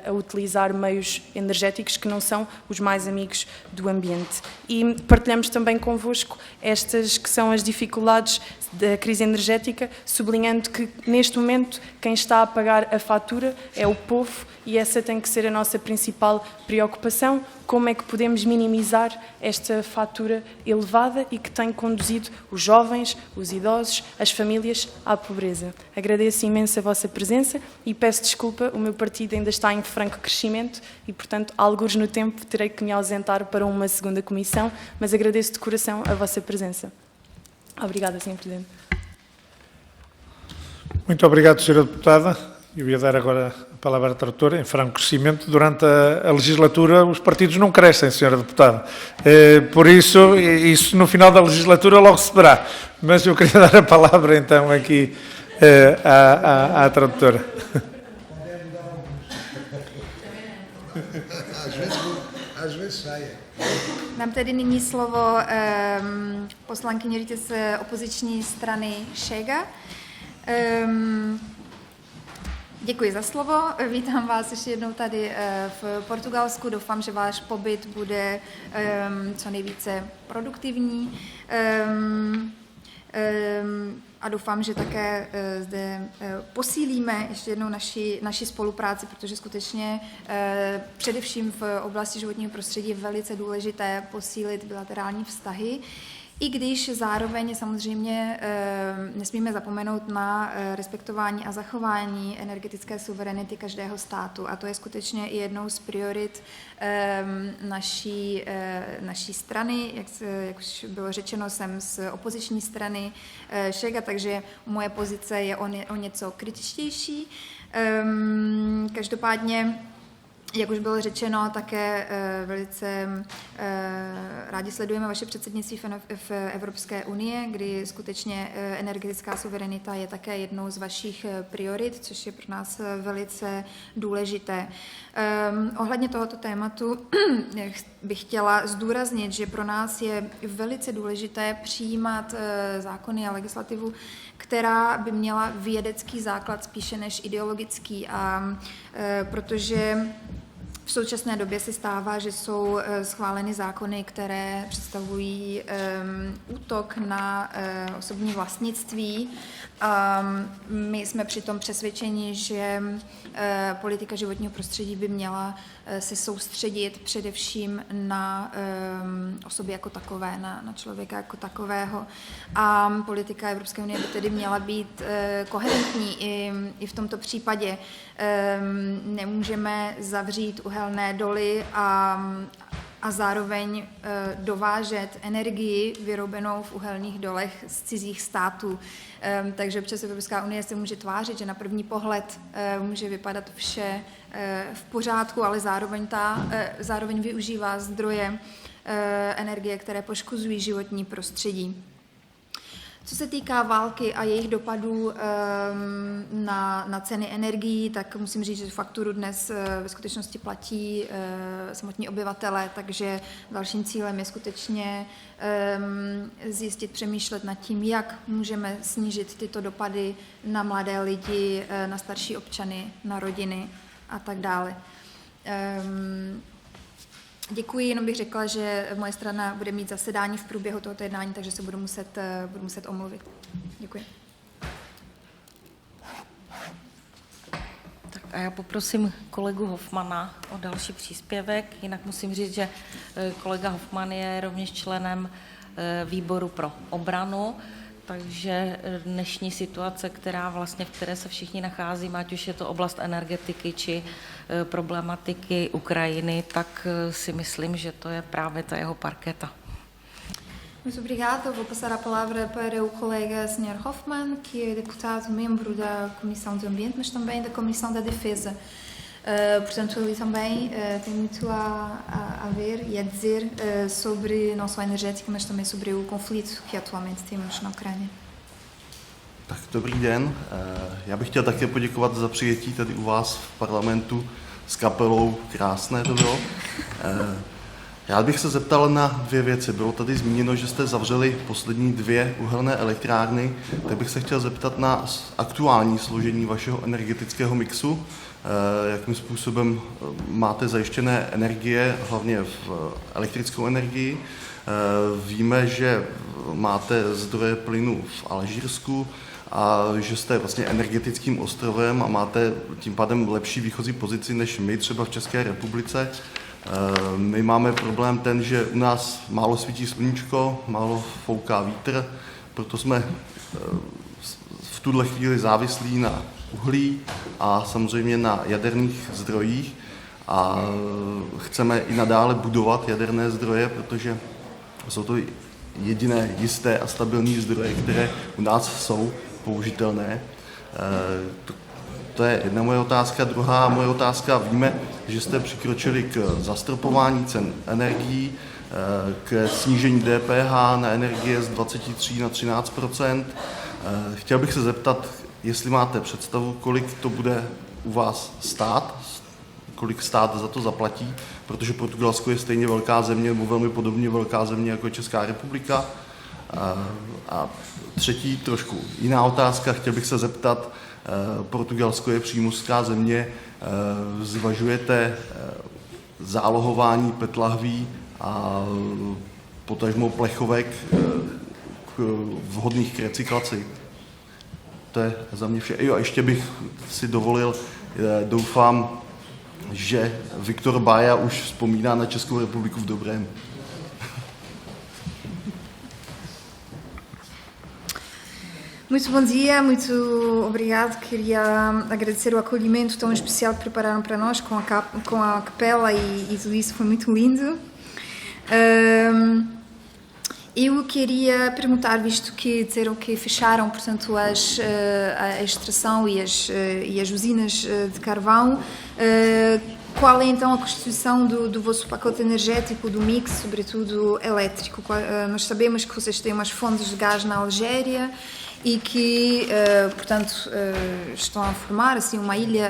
[SPEAKER 7] a utilizar meios energéticos que não são os mais amigos do ambiente. E partilhamos também convosco estas que são as dificuldades da crise energética, sublinhando que neste momento quem está a pagar a fatura é o povo, e essa tem que ser a nossa principal preocupação. Como é que podemos minimizar esta fatura elevada e que tem conduzido os jovens, os idosos, as famílias à pobreza? Agradeço imenso a vossa presença e peço desculpa, o meu partido ainda está em franco crescimento e, portanto, algures no tempo terei que me ausentar para uma segunda comissão, mas agradeço de coração a vossa presença. Obrigada, Sr. Presidente.
[SPEAKER 1] Muito obrigado, Sra. Deputada. Eu ia dar agora a palavra à tradutora. Em franco crescimento, durante a legislatura, os partidos não crescem, Sra. Deputada. Por isso no final da legislatura logo se verá. Mas eu queria dar a palavra, então, aqui à tradutora.
[SPEAKER 8] Às vezes saje.
[SPEAKER 2] Dám tedy nyní slovo poslankyni z opoziční strany Chega. Děkuji za slovo, vítám vás ještě jednou tady v Portugalsku, doufám, že váš pobyt bude co nejvíce produktivní a doufám, že také zde posílíme ještě jednou naši spolupráci, protože skutečně především v oblasti životního prostředí je velice důležité posílit bilaterální vztahy, i když zároveň samozřejmě nesmíme zapomenout na respektování a zachování energetické suverenity každého státu. A to je skutečně i jednou z priorit naší strany. Jak už bylo řečeno, jsem z opoziční strany Chega, takže moje pozice je o něco kritičtější. Každopádně, jak už bylo řečeno, také velice rádi sledujeme vaše předsednictví v Evropské unii, kdy skutečně energetická suverenita je také jednou z vašich priorit, což je pro nás velice důležité. Ohledně tohoto tématu bych chtěla zdůraznit, že pro nás je velice důležité přijímat zákony a legislativu, která by měla vědecký základ spíše než ideologický, protože v současné době se stává, že jsou schváleny zákony, které představují útok na osobní vlastnictví. My jsme přitom přesvědčeni, že politika životního prostředí by měla se soustředit především na osoby jako takové, na člověka jako takového. A politika Evropské unie by tedy měla být koherentní i v tomto případě. Nemůžeme zavřít uhelné doly a zároveň dovážet energii vyrobenou v uhelných dolech z cizích států. Takže přes Evropská unie se může tvářit, že na první pohled může vypadat vše v pořádku, ale zároveň využívá zdroje energie, které poškozují životní prostředí. Co se týká války a jejich dopadů na ceny energií, tak musím říct, že fakturu dnes ve skutečnosti platí samotní obyvatele, takže dalším cílem je skutečně zjistit, přemýšlet nad tím, jak můžeme snížit tyto dopady na mladé lidi, na starší občany, na rodiny a tak dále. Děkuji, jenom bych řekla, že moje strana bude mít zasedání v průběhu tohoto jednání, takže se budu muset omluvit. Děkuji.
[SPEAKER 3] Tak A já poprosím kolegu Hofmana o další příspěvek. Jinak musím říct, že kolega Hofman je rovněž členem výboru pro obranu, takže dnešní situace, v které se všichni nacházíme, ať už je to oblast energetiky či problematiky Ukrajiny, tak si myslím, že to je právě ta jeho parketa.
[SPEAKER 2] Muito obrigada. Vou passar a palavra para o colega Sr. Hoffman, que é deputado, membro da Comissão do Ambiente, mas também da Comissão da Defesa. Portanto, ele também tem muito a ver e a dizer sobre não só a energética, mas também sobre o conflito que atualmente temos na Ucrânia.
[SPEAKER 9] Tak dobrý den. Já bych chtěl také poděkovat za přijetí tady u vás v parlamentu s kapelou. Krásné to bylo. Rád bych se zeptal na dvě věci. Bylo tady zmíněno, že jste zavřeli poslední 2 uhelné elektrárny, tak bych se chtěl zeptat na aktuální složení vašeho energetického mixu. Jakým způsobem máte zajištěné energie, hlavně v elektrickou energii. Víme, že máte zdroje plynu v Alžírsku a že jste vlastně energetickým ostrovem a máte tím pádem lepší výchozí pozici než my třeba v České republice. My máme problém ten, že u nás málo svítí sluníčko, málo fouká vítr, proto jsme v tuhle chvíli závislí na uhlí a samozřejmě na jaderných zdrojích a chceme i nadále budovat jaderné zdroje, protože jsou to jediné jisté a stabilní zdroje, které u nás jsou použitelné. To je jedna moje otázka. Druhá moje otázka, víme, že jste přikročili k zastropování cen energií, k snížení DPH na energie z 23 na 13%. Chtěl bych se zeptat, jestli máte představu, kolik to bude u vás stát, kolik stát za to zaplatí, protože Portugalsko je stejně velká země, nebo velmi podobně velká země jako Česká republika. A třetí, trošku jiná otázka, chtěl bych se zeptat, Portugalsko je přímořská země, zvažujete zálohování PET lahví a potažmo plechovek vhodných k recyklaci. To je za mě vše. Jo, a ještě bych si dovolil, doufám, že Viktor Baja už vzpomíná na Českou republiku v dobrém.
[SPEAKER 2] Muito bom dia, muito obrigado. Queria agradecer o acolhimento tão especial que prepararam para nós com a capela e tudo isso foi muito lindo. Eu queria perguntar, visto que disseram que fecharam, portanto, a extração e as usinas de carvão, qual é então a constituição do vosso pacote energético, do mix, sobretudo elétrico? Nós sabemos que vocês têm umas fontes de gás na Algéria e que, portanto, estão a formar assim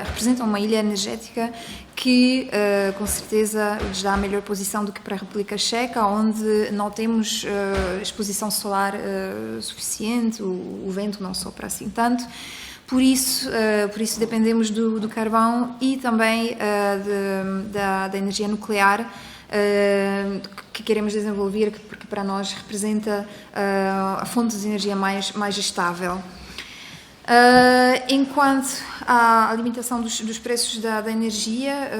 [SPEAKER 2] representam uma ilha energética que, com certeza, lhes dá a melhor posição do que para a República Checa, onde não temos exposição solar suficiente, o vento não sopra assim tanto. Por isso dependemos do carvão e também da energia nuclear, que queremos desenvolver, porque para nós representa a fonte de energia mais estável. Enquanto à alimentação dos preços da energia,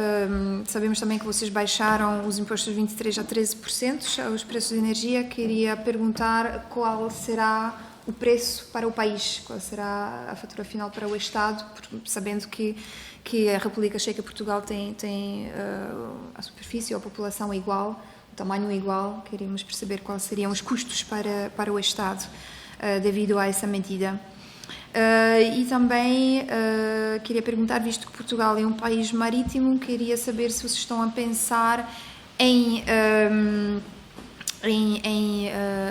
[SPEAKER 2] sabemos também que vocês baixaram os impostos de 23% a 13% os preços de energia. Queria perguntar qual será o preço para o país, qual será a fatura final para o Estado, sabendo que a República Checa e Portugal têm a superfície ou a população igual, o tamanho igual. Queríamos perceber quais seriam os custos para o Estado devido a essa medida. E também queria perguntar, visto que Portugal é um país marítimo, queria saber se vocês estão a pensar em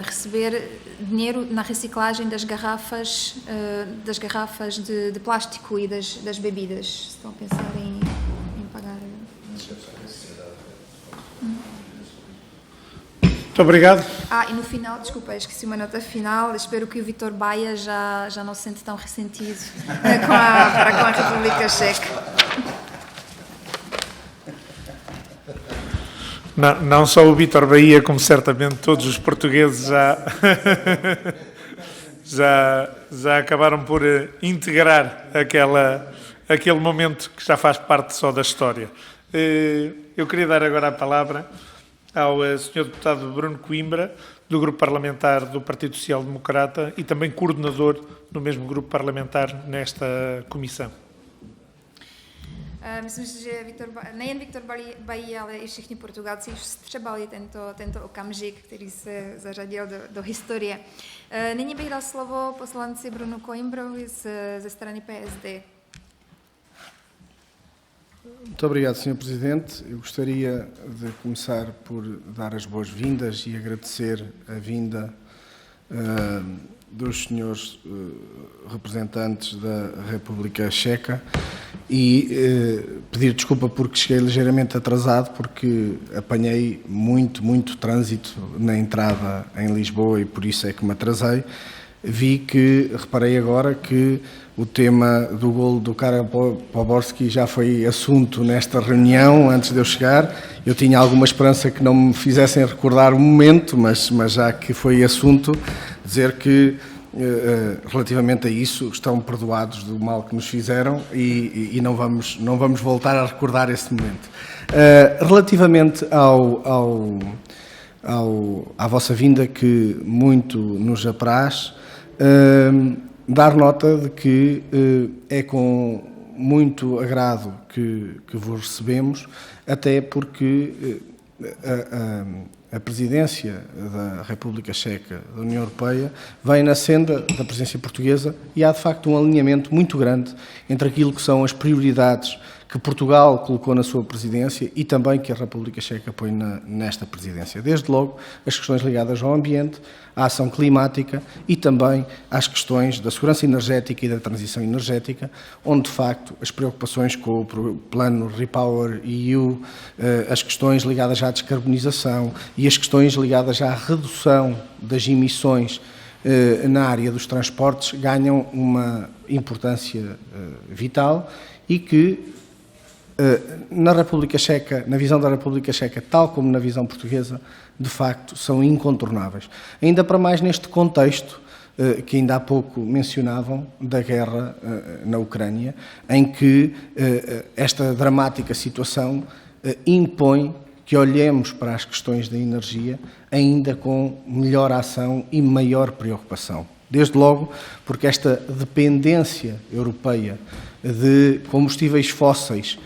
[SPEAKER 2] receber dinheiro na reciclagem das garrafas de plástico e das bebidas. Estão a pensar em pagar?
[SPEAKER 1] Muito obrigado.
[SPEAKER 2] E no final, desculpa, esqueci uma nota final. Espero que o Vítor Baia já não se sente tão ressentido com a República Checa.
[SPEAKER 1] Não só o Vítor Bahia, como certamente todos os portugueses já acabaram por integrar aquele momento que já faz parte só da história. Eu queria dar agora a palavra ao Sr. Deputado Bruno Coimbra, do Grupo Parlamentar do Partido Social Democrata e também coordenador do mesmo grupo parlamentar nesta comissão.
[SPEAKER 2] Myslím si, že nejen Viktor Bají, ale i všichni Portugalci už vstřebali tento okamžik, který se zařadil do historie. Nyní bych dal slovo poslanci Bruno Coimbrovi ze strany PSD.
[SPEAKER 8] Muito obrigado, Sr. Presidente. Eu gostaria de começar por dar as boas-vindas e agradecer a vinda dos senhores representantes da República Checa e pedir desculpa porque cheguei ligeiramente atrasado, porque apanhei muito trânsito na entrada em Lisboa e por isso é que me atrasei. Reparei agora que o tema do golo do Karel Poborský já foi assunto nesta reunião antes de eu chegar. Eu tinha alguma esperança que não me fizessem recordar o momento, mas já que foi assunto, dizer que relativamente a isso estão perdoados do mal que nos fizeram e não vamos voltar a recordar esse momento. Relativamente à vossa vinda, que muito nos apraz, dar nota de que é com muito agrado que vos recebemos, até porque a presidência da República Checa da União Europeia vem na senda da presidência portuguesa e há de facto um alinhamento muito grande entre aquilo que são as prioridades que Portugal colocou na sua presidência e também que a República Checa põe nesta presidência. Desde logo, as questões ligadas ao ambiente, à ação climática e também às questões da segurança energética e da transição energética, onde, de facto, as preocupações com o plano Repower EU, as questões ligadas à descarbonização e as questões ligadas à redução das emissões na área dos transportes ganham uma importância vital e que na República Checa, na visão da República Checa, tal como na visão portuguesa, de facto, são incontornáveis. Ainda para mais neste contexto, que ainda há pouco mencionavam, da guerra na Ucrânia, em que esta dramática situação impõe que olhemos para as questões da energia ainda com melhor ação e maior preocupação. Desde logo, porque esta dependência europeia de combustíveis fósseis,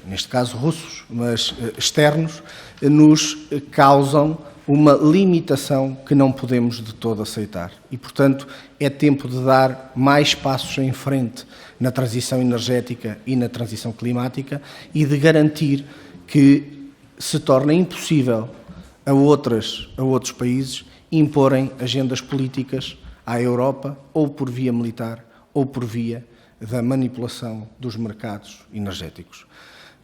[SPEAKER 8] neste caso russos, mas externos, nos causam uma limitação que não podemos de todo aceitar. E, portanto, é tempo de dar mais passos em frente na transição energética e na transição climática e de garantir que se torne impossível a outros países imporem agendas políticas à Europa, ou por via militar, ou por via da manipulação dos mercados energéticos.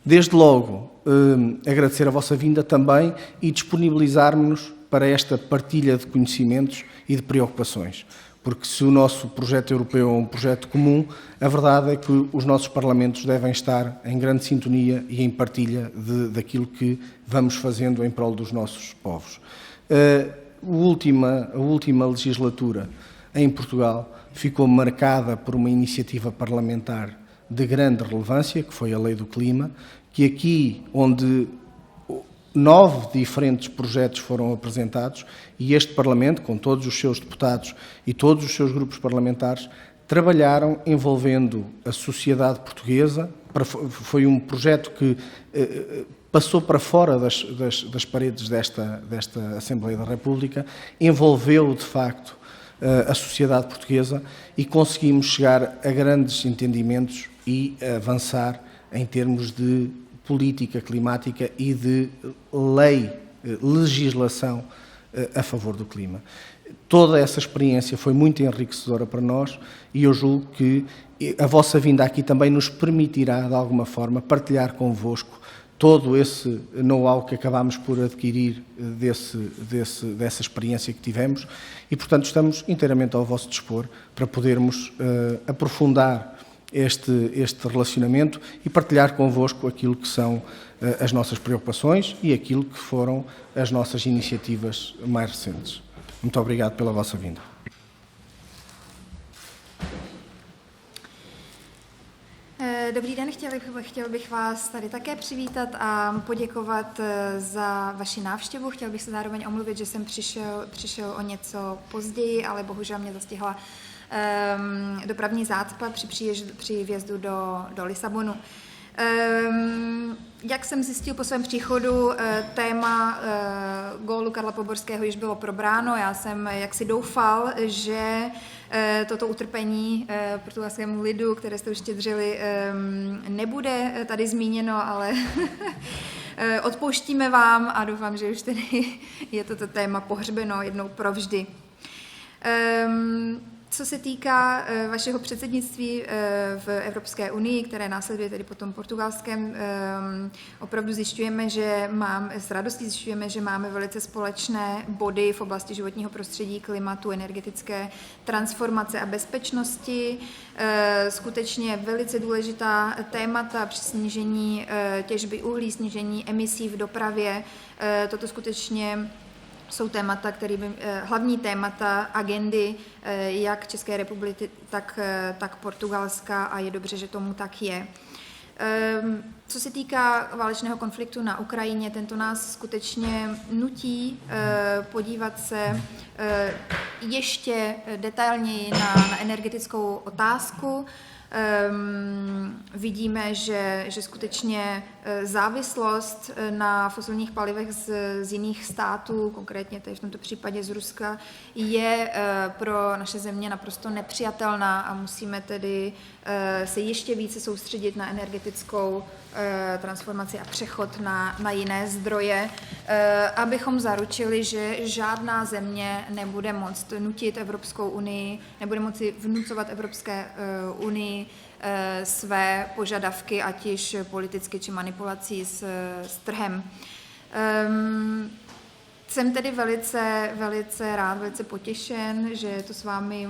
[SPEAKER 8] Desde logo, agradecer a vossa vinda também e disponibilizarmos-nos para esta partilha de conhecimentos e de preocupações, porque se o nosso projeto europeu é um projeto comum, a verdade é que os nossos parlamentos devem estar em grande sintonia e em partilha daquilo que vamos fazendo em prol dos nossos povos. A última legislatura em Portugal ficou marcada por uma iniciativa parlamentar de grande relevância, que foi a Lei do Clima, que aqui, onde 9 diferentes projetos foram apresentados, e este Parlamento, com todos os seus deputados e todos os seus grupos parlamentares, trabalharam envolvendo a sociedade portuguesa. Foi um projeto que passou para fora das paredes desta Assembleia da República, envolveu, de facto, a sociedade portuguesa e conseguimos chegar a grandes entendimentos e avançar em termos de política climática e de legislação a favor do clima. Toda essa experiência foi muito enriquecedora para nós e eu julgo que a vossa vinda aqui também nos permitirá, de alguma forma, partilhar convosco todo esse know-how que acabámos por adquirir dessa experiência que tivemos e, portanto, estamos inteiramente ao vosso dispor para podermos aprofundar este relacionamento e partilhar convosco aquilo que são as nossas preocupações e aquilo que foram as nossas iniciativas mais recentes. Muito obrigado pela vossa vinda.
[SPEAKER 2] Dobrý den, chtěl bych vás tady také přivítat a poděkovat za vaši návštěvu. Chtěl bych se zároveň omluvit, že jsem přišel o něco později, ale bohužel mě zastihla dopravní zácpa při vjezdu do Lisabonu. Jak jsem zjistil po svém příchodu, téma gólu Karla Poborského již bylo probráno. Já jsem jaksi doufal, že toto utrpení portugalskému lidu, které jste už štědřili, nebude tady zmíněno, ale odpouštíme vám a doufám, že už tedy je toto téma pohřbeno jednou provždy. Co se týká vašeho předsednictví v Evropské unii, které následuje tedy po tom portugalském, opravdu s radostí zjišťujeme, že máme velice společné body v oblasti životního prostředí, klimatu, energetické transformace a bezpečnosti. Skutečně velice důležitá témata při snížení těžby uhlí, snížení emisí v dopravě. Toto skutečně jsou témata, hlavní témata agendy jak České republiky, tak Portugalska a je dobře, že tomu tak je. Co se týká válečného konfliktu na Ukrajině, tento nás skutečně nutí podívat se ještě detailněji na energetickou otázku. Vidíme, že skutečně závislost na fosilních palivech z jiných států, konkrétně tady v tomto případě z Ruska, je pro naše země naprosto nepřijatelná a musíme tedy se ještě více soustředit na energetickou transformaci a přechod na jiné zdroje, abychom zaručili, že žádná země nebude moct nutit Evropskou unii, nebude moci vnucovat Evropské unii své požadavky, ať již politicky či manipulací s trhem. Jsem tedy velice rád, velice potěšen, že to s vámi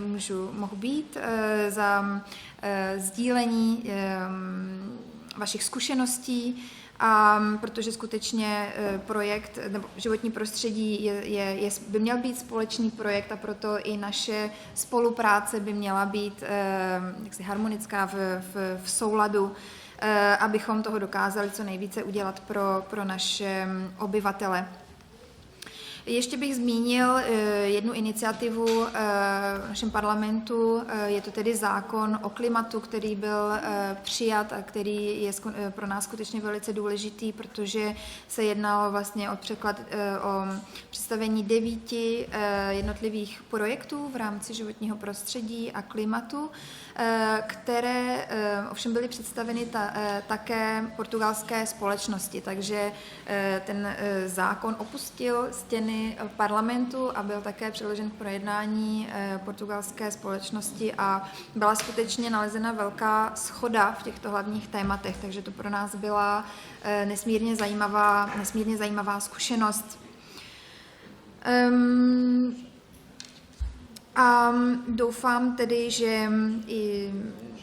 [SPEAKER 2] mohu být za sdílení vašich zkušeností, a protože skutečně projekt nebo životní prostředí by měl být společný projekt a proto i naše spolupráce by měla být jaksi harmonická v souladu, abychom toho dokázali co nejvíce udělat pro naše obyvatele. Ještě bych zmínil jednu iniciativu v našem parlamentu, je to tedy zákon o klimatu, který byl přijat a který je pro nás skutečně velice důležitý, protože se jednalo vlastně o představení 9 jednotlivých projektů v rámci životního prostředí a klimatu, které ovšem byly představeny také portugalské společnosti, takže ten zákon opustil stěny parlamentu a byl také předložen k projednání portugalské společnosti a byla skutečně nalezena velká shoda v těchto hlavních tématech, takže to pro nás byla nesmírně zajímavá zkušenost. A doufám tedy, že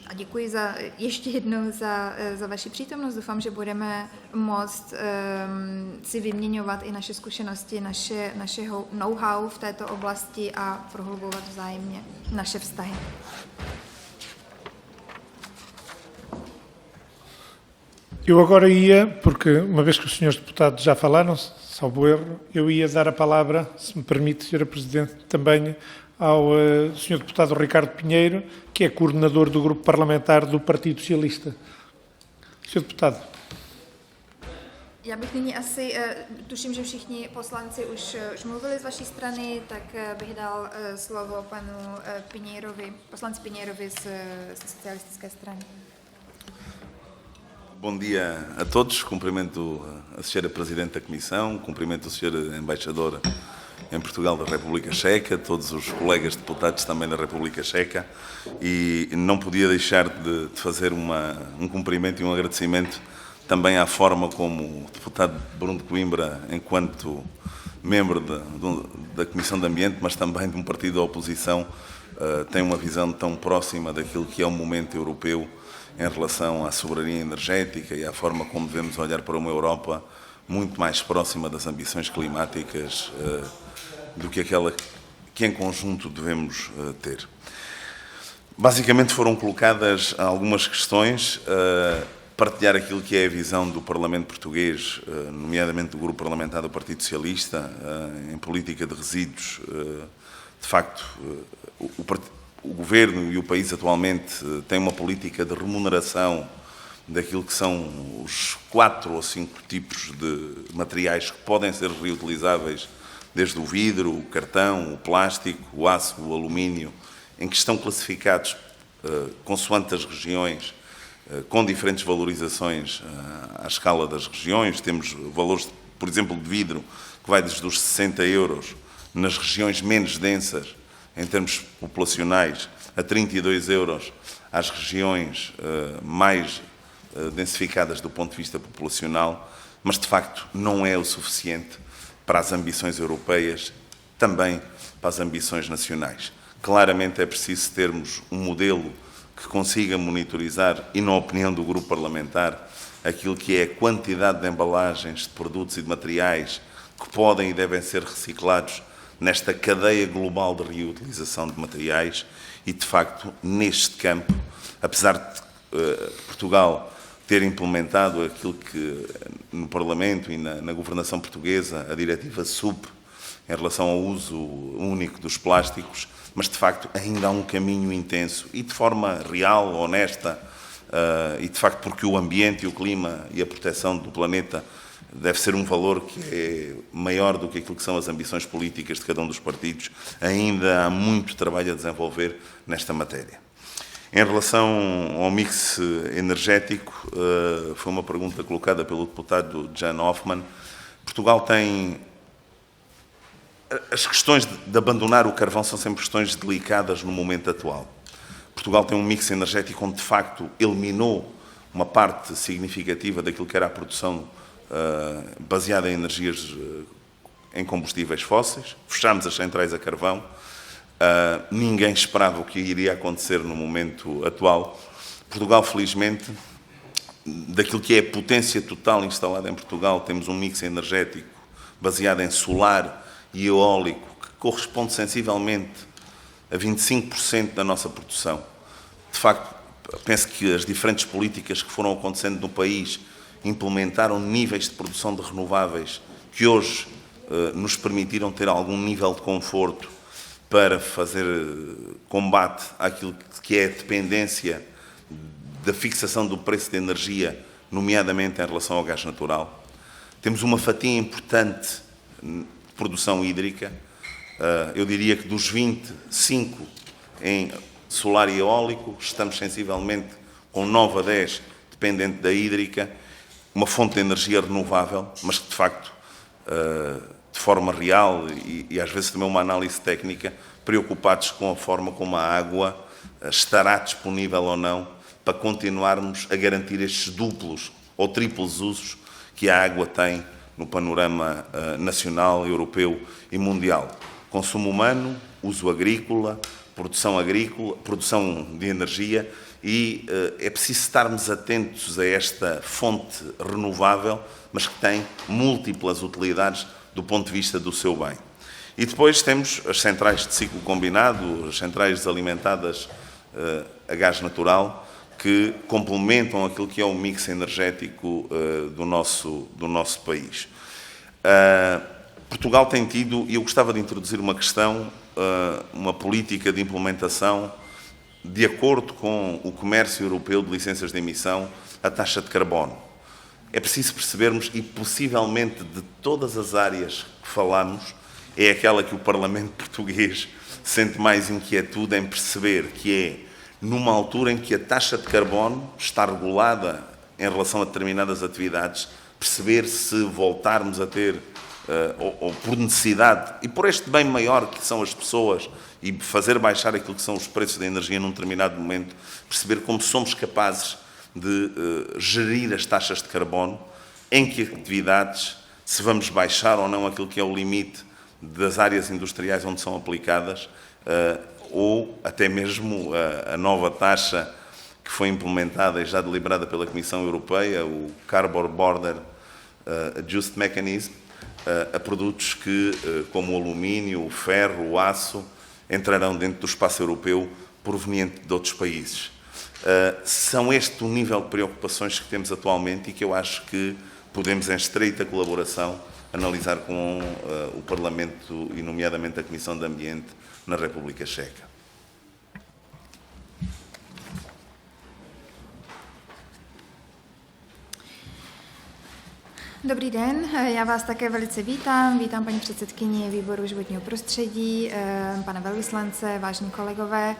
[SPEAKER 2] a děkuji ještě jednou za vaši přítomnost. Doufám, že budeme moct si vyměňovat i naše zkušenosti, naše know-how v této oblasti a prohlubovat vzájemně naše vztahy.
[SPEAKER 1] Eu agora ia, porque uma vez que os senhores deputados já falaram, salvo erro, eu ia dar a palavra, se me permite, Sra. Presidente, também ao Sr. Deputado Ricardo Pinheiro, que é coordenador do Grupo Parlamentar do Partido Socialista. Sr. Deputado.
[SPEAKER 2] Já bych nyní asi, tuším, že všichni poslanci už mluvili z vaší strany, tak bych dal slovo panu poslanci Pinheirovi z socialistické strany.
[SPEAKER 10] Bom dia a todos, cumprimento a Sra. Presidente da Comissão, cumprimento o Sr. Embaixador em Portugal da República Checa, todos os colegas deputados também da República Checa, e não podia deixar de fazer um cumprimento e um agradecimento também à forma como o deputado Bruno de Coimbra, enquanto membro da Comissão de Ambiente, mas também de um partido da oposição, tem uma visão tão próxima daquilo que é o momento europeu em relação à soberania energética e à forma como devemos olhar para uma Europa muito mais próxima das ambições climáticas do que aquela que em conjunto devemos ter. Basicamente foram colocadas algumas questões, partilhar aquilo que é a visão do Parlamento português, nomeadamente do Grupo Parlamentar do Partido Socialista, em política de resíduos. De facto, o Governo e o país atualmente têm uma política de remuneração daquilo que são os 4 ou 5 tipos de materiais que podem ser reutilizáveis, desde o vidro, o cartão, o plástico, o aço, o alumínio, em que estão classificados consoante as regiões, com diferentes valorizações à escala das regiões. Temos valores, por exemplo, de vidro, que vai desde os 60 euros nas regiões menos densas, em termos populacionais, a 32 euros às regiões mais densificadas do ponto de vista populacional, mas de facto não é o suficiente para as ambições europeias, também para as ambições nacionais. Claramente é preciso termos um modelo que consiga monitorizar, e na opinião do grupo parlamentar, aquilo que é a quantidade de embalagens, de produtos e de materiais que podem e devem ser reciclados nesta cadeia global de reutilização de materiais e, de facto, neste campo, apesar de Portugal ter implementado aquilo que no Parlamento e na governação portuguesa, a diretiva SUP, em relação ao uso único dos plásticos, mas de facto ainda há um caminho intenso e de forma real, honesta, e de facto porque o ambiente e o clima e a proteção do planeta deve ser um valor que é maior do que aquilo que são as ambições políticas de cada um dos partidos, ainda há muito trabalho a desenvolver nesta matéria. Em relação ao mix energético, foi uma pergunta colocada pelo deputado Jan Hoffmann. Portugal tem... As questões de abandonar o carvão são sempre questões delicadas no momento atual. Portugal tem um mix energético onde, de facto, eliminou uma parte significativa daquilo que era a produção baseada em energias em combustíveis fósseis. Fechámos as centrais a carvão. Ninguém esperava o que iria acontecer no momento atual. Portugal, felizmente, daquilo que é a potência total instalada em Portugal, temos um mix energético baseado em solar e eólico, que corresponde sensivelmente a 25% da nossa produção. De facto, penso que as diferentes políticas que foram acontecendo no país implementaram níveis de produção de renováveis que hoje nos permitiram ter algum nível de conforto para fazer combate àquilo que é a dependência da fixação do preço de energia, nomeadamente em relação ao gás natural. Temos uma fatia importante de produção hídrica, eu diria que dos 25 em solar e eólico, estamos sensivelmente com 9 a 10 dependente da hídrica, uma fonte de energia renovável, mas que de facto, de forma real e às vezes também uma análise técnica, preocupados com a forma como a água estará disponível ou não para continuarmos a garantir estes duplos ou triplos usos que a água tem no panorama nacional, europeu e mundial. Consumo humano, uso agrícola, produção de energia, e é preciso estarmos atentos a esta fonte renovável, mas que tem múltiplas utilidades do ponto de vista do seu bem. E depois temos as centrais de ciclo combinado, as centrais desalimentadas a gás natural, que complementam aquilo que é o mix energético do nosso país. Portugal tem tido, e eu gostava de introduzir uma questão, uma política de implementação de acordo com o comércio europeu de licenças de emissão, a taxa de carbono. É preciso percebermos, e possivelmente de todas as áreas que falamos, é aquela que o Parlamento português sente mais inquietude em perceber, que é, numa altura em que a taxa de carbono está regulada em relação a determinadas atividades, perceber se voltarmos a ter, ou por necessidade, e por este bem maior que são as pessoas, e fazer baixar aquilo que são os preços da energia num determinado momento, perceber como somos capazes de gerir as taxas de carbono, em que atividades, se vamos baixar ou não aquilo que é o limite das áreas industriais onde são aplicadas, ou até mesmo a nova taxa que foi implementada e já deliberada pela Comissão Europeia, o Carbon Border Adjustment Mechanism, a produtos que, como o alumínio, o ferro, o aço, entrarão dentro do espaço europeu proveniente de outros países. São este o nível de preocupações que temos atualmente e que eu acho que podemos, em estreita colaboração, analisar com o Parlamento e, nomeadamente, a Comissão de Ambiente na República Checa.
[SPEAKER 2] Dobrý den, já vás také velice vítám. Vítám paní předsedkyni výboru životního prostředí, pane velvyslance, vážení kolegové.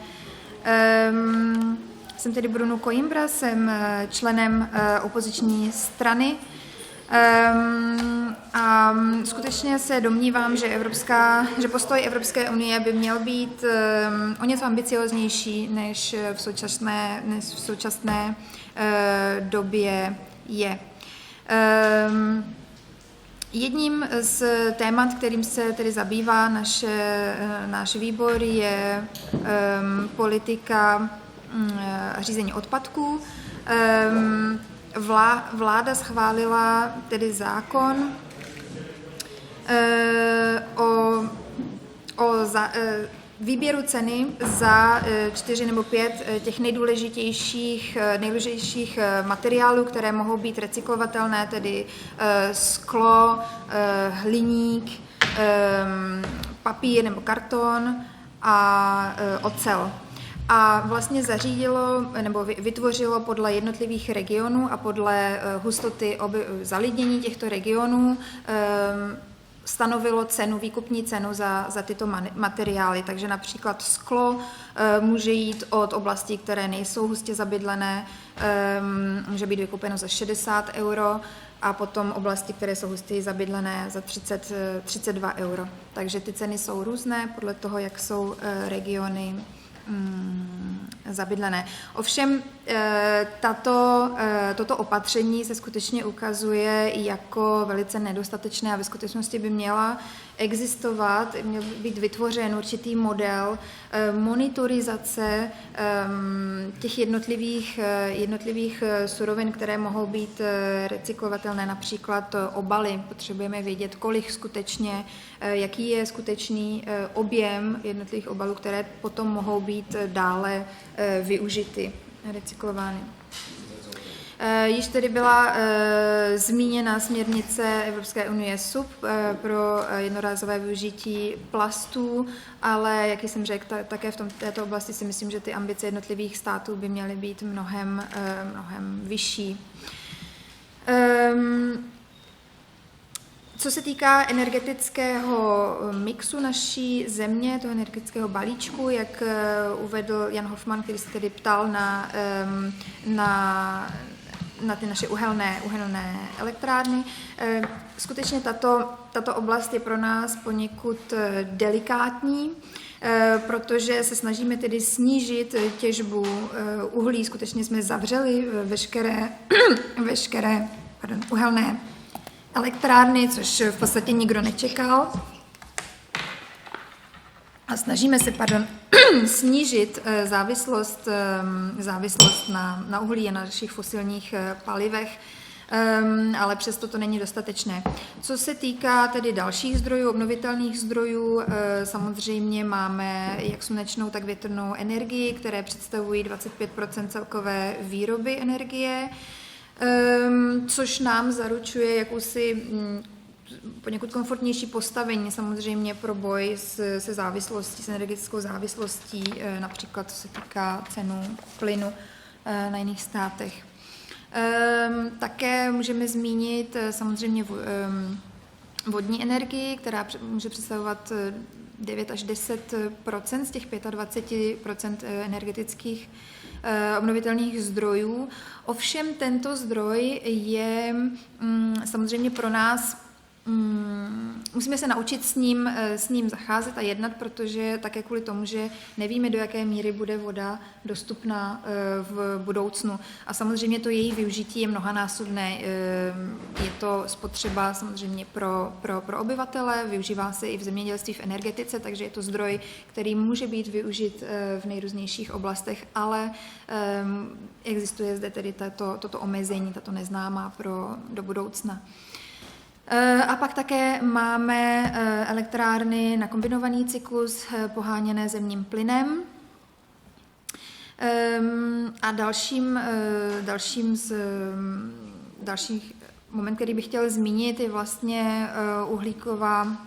[SPEAKER 2] Jsem tedy Bruno Coimbra, jsem členem opoziční strany a skutečně se domnívám, že postoj Evropské unie by měl být o něco ambicioznější, než v současné době je. Jedním z témat, kterým se tedy zabývá náš výbor, je politika řízení odpadků. Vláda schválila tedy zákon o výběru ceny za 4 nebo 5 těch nejdůležitějších materiálů, které mohou být recyklovatelné, tedy sklo, hliník, papír nebo karton a ocel. A vlastně zařídilo nebo vytvořilo podle jednotlivých regionů a podle hustoty zalidnění těchto regionů stanovilo výkupní cenu za tyto materiály. Takže například sklo může jít od oblastí, které nejsou hustě zabydlené, může být vykupeno za 60 € a potom oblasti, které jsou hustě zabydlené, za 32 €. Takže ty ceny jsou různé podle toho, jak jsou regiony zabydlené. Ovšem toto opatření se skutečně ukazuje jako velice nedostatečné a ve skutečnosti by měl být vytvořen určitý model monitorizace těch jednotlivých surovin, které mohou být recyklovatelné, například obaly. Potřebujeme vědět, jaký je skutečný objem jednotlivých obalů, které potom mohou být dále využity, recyklovány. Již tedy byla zmíněna směrnice Evropské unie SUP pro jednorázové využití plastů, ale, jak jsem řekl, také v této oblasti si myslím, že ty ambice jednotlivých států by měly být mnohem vyšší. Co se týká energetického mixu naší země, toho energetického balíčku, jak uvedl Jan Hofmann, který se tedy ptal na ty naše uhelné elektrárny. Skutečně tato oblast je pro nás poněkud delikátní, protože se snažíme tedy snížit těžbu uhlí. Skutečně jsme zavřeli veškeré uhelné elektrárny, což v podstatě nikdo nečekal. A snažíme se snížit závislost na uhlí a na našich fosilních palivech, ale přesto to není dostatečné. Co se týká tedy dalších zdrojů, obnovitelných zdrojů, samozřejmě máme jak slunečnou, tak větrnou energii, které představují 25% celkové výroby energie, což nám zaručuje jakousi poněkud komfortnější postavení samozřejmě pro boj s energetickou závislostí, například co se týká cenu plynu na jiných státech. Také můžeme zmínit samozřejmě vodní energii, která může představovat 9 až 10% z těch 25% energetických obnovitelných zdrojů. Ovšem tento zdroj je samozřejmě pro nás, musíme se naučit s ním zacházet a jednat, protože také kvůli tomu, že nevíme, do jaké míry bude voda dostupná v budoucnu. A samozřejmě to její využití je mnohanásobné. Je to spotřeba samozřejmě pro obyvatele, využívá se i v zemědělství, v energetice, takže je to zdroj, který může být využit v nejrůznějších oblastech, ale existuje zde tedy toto omezení, tato neznámá do budoucna. A pak také máme elektrárny na kombinovaný cyklus poháněné zemním plynem. A další moment, který bych chtěl zmínit, je vlastně uhlíková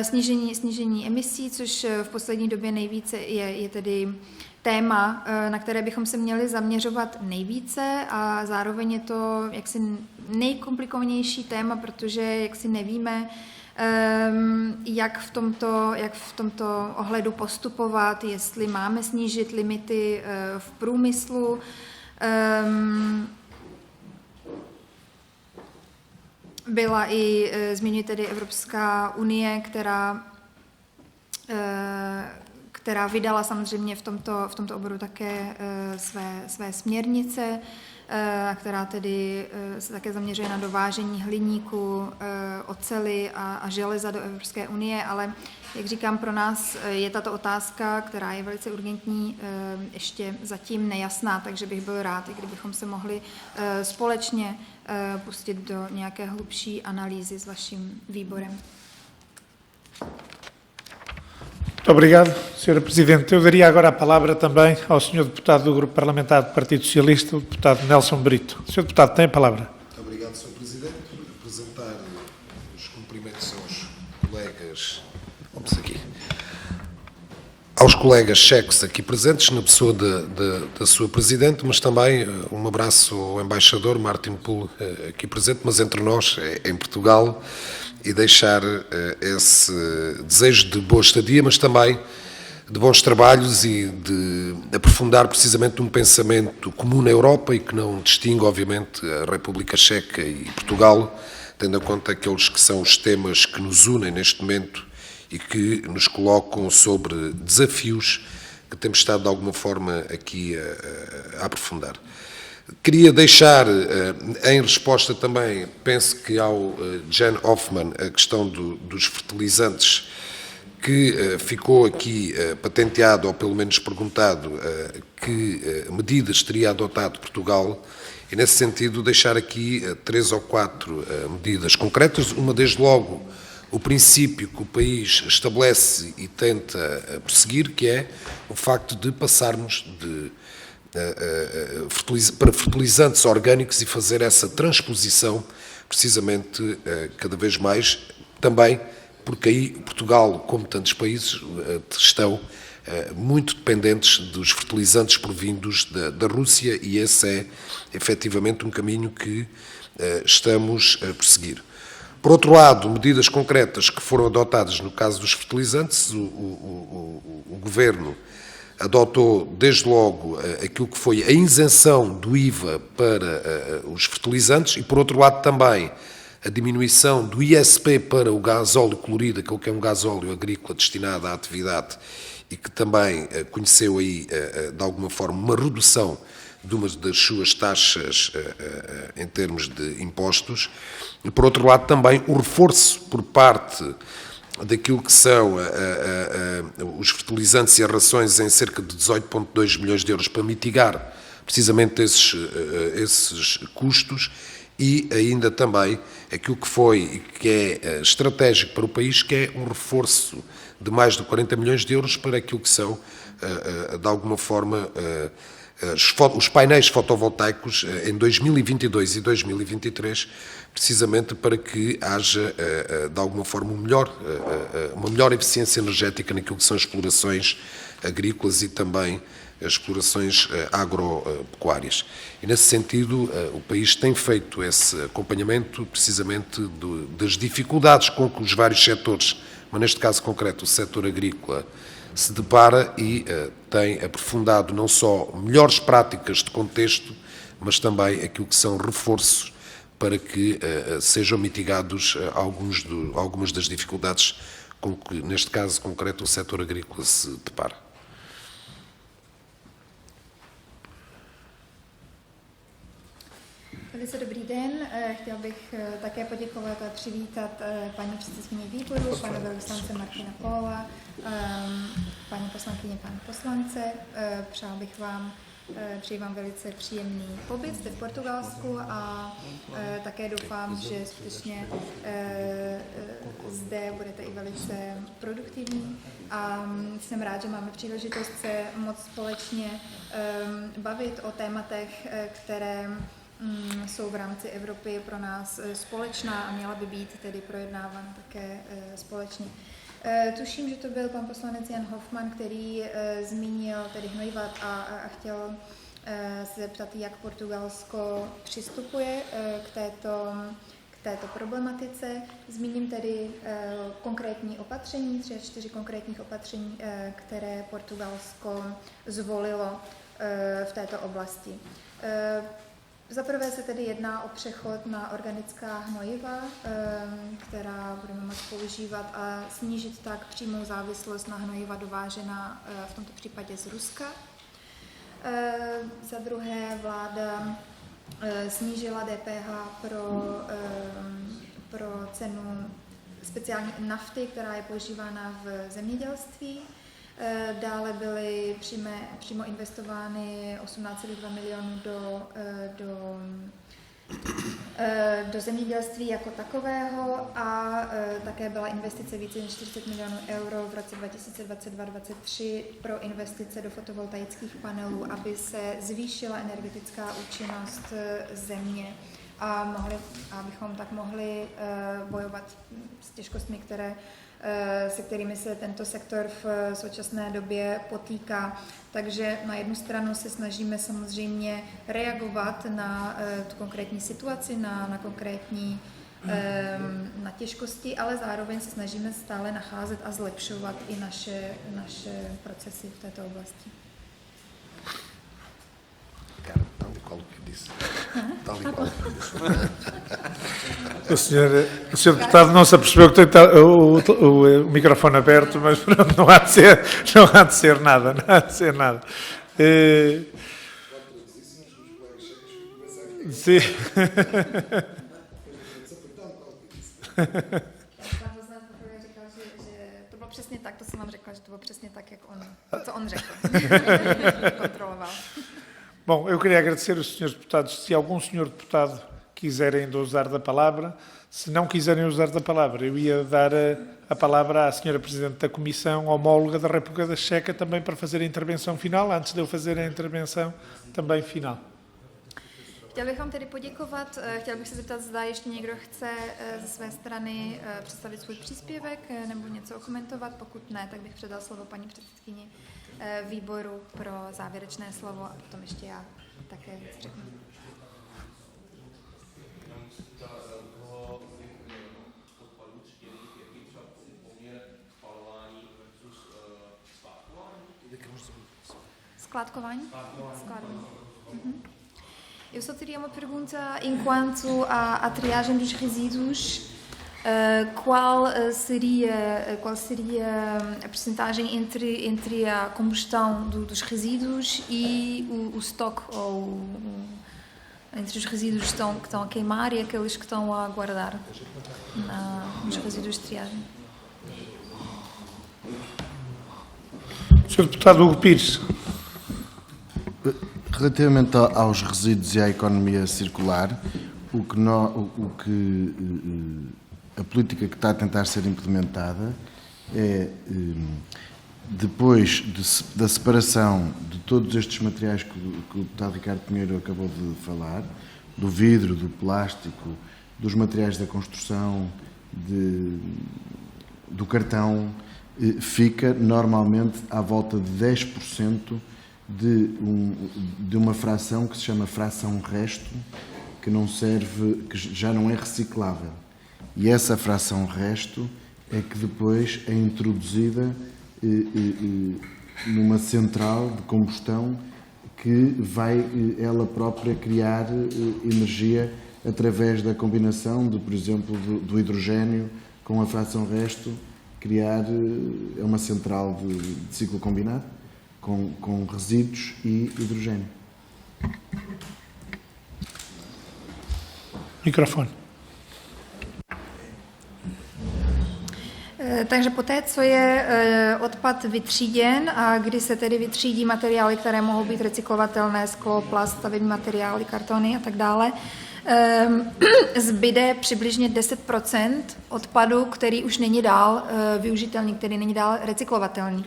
[SPEAKER 2] snížení emisí, což v poslední době nejvíce je tedy téma, na které bychom se měli zaměřovat nejvíce a zároveň je to jaksi nejkomplikovanější téma, protože jaksi nevíme, jak v tomto ohledu postupovat, jestli máme snížit limity v průmyslu. Byla i, zmiňuji tedy Evropská unie, která vydala samozřejmě v tomto oboru také své směrnice, která tedy se také zaměřuje na dovážení hliníku, oceli a železa do Evropské unie, ale jak říkám, pro nás je tato otázka, která je velice urgentní, ještě zatím nejasná, takže bych byl rád, i kdybychom se mohli společně pustit do nějaké hlubší analýzy s vaším výborem.
[SPEAKER 1] Muito obrigado, Sra. Presidente. Eu daria agora a palavra também ao Sr. Deputado do Grupo Parlamentar do Partido Socialista, o Deputado Nelson Brito. Sr. Deputado, tem a palavra.
[SPEAKER 11] Muito obrigado, Sr. Presidente. Apresentar os cumprimentos aos colegas. Vamos aqui. Aos colegas checos aqui presentes, na pessoa da sua Presidente, mas também um abraço ao embaixador Martin Poole, aqui presente, mas entre nós, em Portugal, e deixar esse desejo de boa estadia, mas também de bons trabalhos e de aprofundar precisamente um pensamento comum na Europa e que não distingue, obviamente, a República Checa e Portugal, tendo em conta aqueles que são os temas que nos unem neste momento e que nos colocam sobre desafios que temos estado de alguma forma aqui a aprofundar. Queria deixar, em resposta também, penso que ao Jan Hoffman, a questão dos fertilizantes, que ficou aqui patenteado, ou pelo menos perguntado, que medidas teria adotado Portugal, e nesse sentido deixar aqui 3 ou 4 medidas concretas, uma desde logo o princípio que o país estabelece e tenta perseguir, que é o facto de passarmos para fertilizantes orgânicos e fazer essa transposição precisamente cada vez mais, também porque aí Portugal, como tantos países, estão muito dependentes dos fertilizantes provindos da Rússia e esse é efetivamente um caminho que estamos a perseguir. Por outro lado, medidas concretas que foram adotadas no caso dos fertilizantes, o Governo adotou desde logo aquilo que foi a isenção do IVA para os fertilizantes e, por outro lado, também a diminuição do ISP para o gasóleo colorido, aquele que é um gasóleo agrícola destinado à atividade e que também conheceu aí, de alguma forma, uma redução de uma das suas taxas em termos de impostos. E, por outro lado, também o reforço por parte daquilo que são os fertilizantes e as rações em cerca de 18,2 milhões de euros para mitigar precisamente esses custos e ainda também aquilo que foi e que é estratégico para o país, que é um reforço de mais de 40 milhões de euros para aquilo que são, de alguma forma, os painéis fotovoltaicos em 2022 e 2023, precisamente para que haja, de alguma forma, uma melhor eficiência energética naquilo que são as explorações agrícolas e também as explorações agropecuárias. E, nesse sentido, o país tem feito esse acompanhamento precisamente das dificuldades com que os vários setores, mas neste caso concreto o setor agrícola, se depara e tem aprofundado não só melhores práticas de contexto, mas também aquilo que são reforços para que sejam mitigados algumas das dificuldades com que, neste caso concreto, o setor agrícola se depara.
[SPEAKER 2] Velice dobrý den. Chtěl bych také poděkovat a přivítat paní předsedkyni výboru, pana velvyslance Martina Poola, paní poslankyně, pány poslance. Přeji vám velice příjemný pobyt zde v Portugalsku a také doufám, že skutečně zde budete i velice produktivní. A jsem rád, že máme příležitost se moc společně bavit o tématech, které jsou v rámci Evropy pro nás společná a měla by být tedy projednávána také společně. Tuším, že to byl pan poslanec Jan Hofmann, který zmínil tedy hnojiva a chtěl se zeptat, jak Portugalsko přistupuje k této problematice. Zmíním tedy konkrétní opatření, 3 až 4 konkrétních opatření, které Portugalsko zvolilo v této oblasti. Za prvé se tedy jedná o přechod na organická hnojiva, která budeme moct používat a snížit tak přímou závislost na hnojiva dovážená v tomto případě z Ruska. Za druhé vláda snížila DPH pro cenu speciální nafty, která je používána v zemědělství. Dále byly přímo investovány 18,2 milionů do zemědělství jako takového a také byla investice více než 40 milionů euro v roce 2022-2023 pro investice do fotovoltaických panelů, aby se zvýšila energetická účinnost země a abychom tak mohli bojovat s těžkostmi, se kterými se tento sektor v současné době potýká. Takže na jednu stranu se snažíme samozřejmě reagovat na tu konkrétní situaci, na konkrétní na těžkosti, ale zároveň se snažíme stále nacházet a zlepšovat i naše procesy v této oblasti.
[SPEAKER 1] O senhor deputado não se apercebeu que tem o microfone aberto, mas pronto, não há de ser nada, não há de ser nada. Sim.
[SPEAKER 2] To bylo přesně tak, to jsem vám řekla, že to bylo přesně tak, jak co on řekl. Kontroloval.
[SPEAKER 1] Bom, eu queria agradecer aos senhores deputados. Se algum senhor deputado quiser ainda usar da palavra, se não quiserem usar da palavra, eu ia dar a palavra à senhora Presidente da Comissão homóloga da República da Checa também para fazer a intervenção final, antes de eu fazer a intervenção também final.
[SPEAKER 2] Chtěl bych vám tedy poděkovat. Chtěl bych se zeptat, zda ještě někdo chce ze své strany představit svůj příspěvek nebo něco okomentovat. Pokud ne, tak bych předal slovo paní předsedkyni výboru pro závěrečné slovo a potom ještě já také věc řeknu. Skládkování? Skládkování. Eu só teria uma pergunta enquanto à triagem dos resíduos. Qual seria a percentagem entre a combustão dos resíduos e o estoque, ou entre os resíduos que estão a queimar e aqueles que estão a guardar nos resíduos de triagem?
[SPEAKER 1] Sr. Deputado Hugo Pires.
[SPEAKER 5] Relativamente aos resíduos e à economia circular, a política que está a tentar ser implementada é, depois da separação de todos estes materiais que o deputado Ricardo Pinheiro acabou de falar, do vidro, do plástico, dos materiais da construção, do cartão, fica normalmente à volta de 10% de uma fração que se chama fração resto, que não serve, que já não é reciclável. E essa fração resto é que depois é introduzida numa central de combustão que vai ela própria criar energia através da combinação de, por exemplo, do hidrogênio com a fração resto, criar uma central de ciclo combinado com resíduos e hidrogênio.
[SPEAKER 1] Mikrofon.
[SPEAKER 2] Takže poté, co je odpad vytříděn a kdy se tedy vytřídí materiály, které mohou být recyklovatelné, sklo, plast, stavební materiály, kartony a tak dále, zbyde přibližně 10% odpadu, který už není dál využitelný, který není dál recyklovatelný.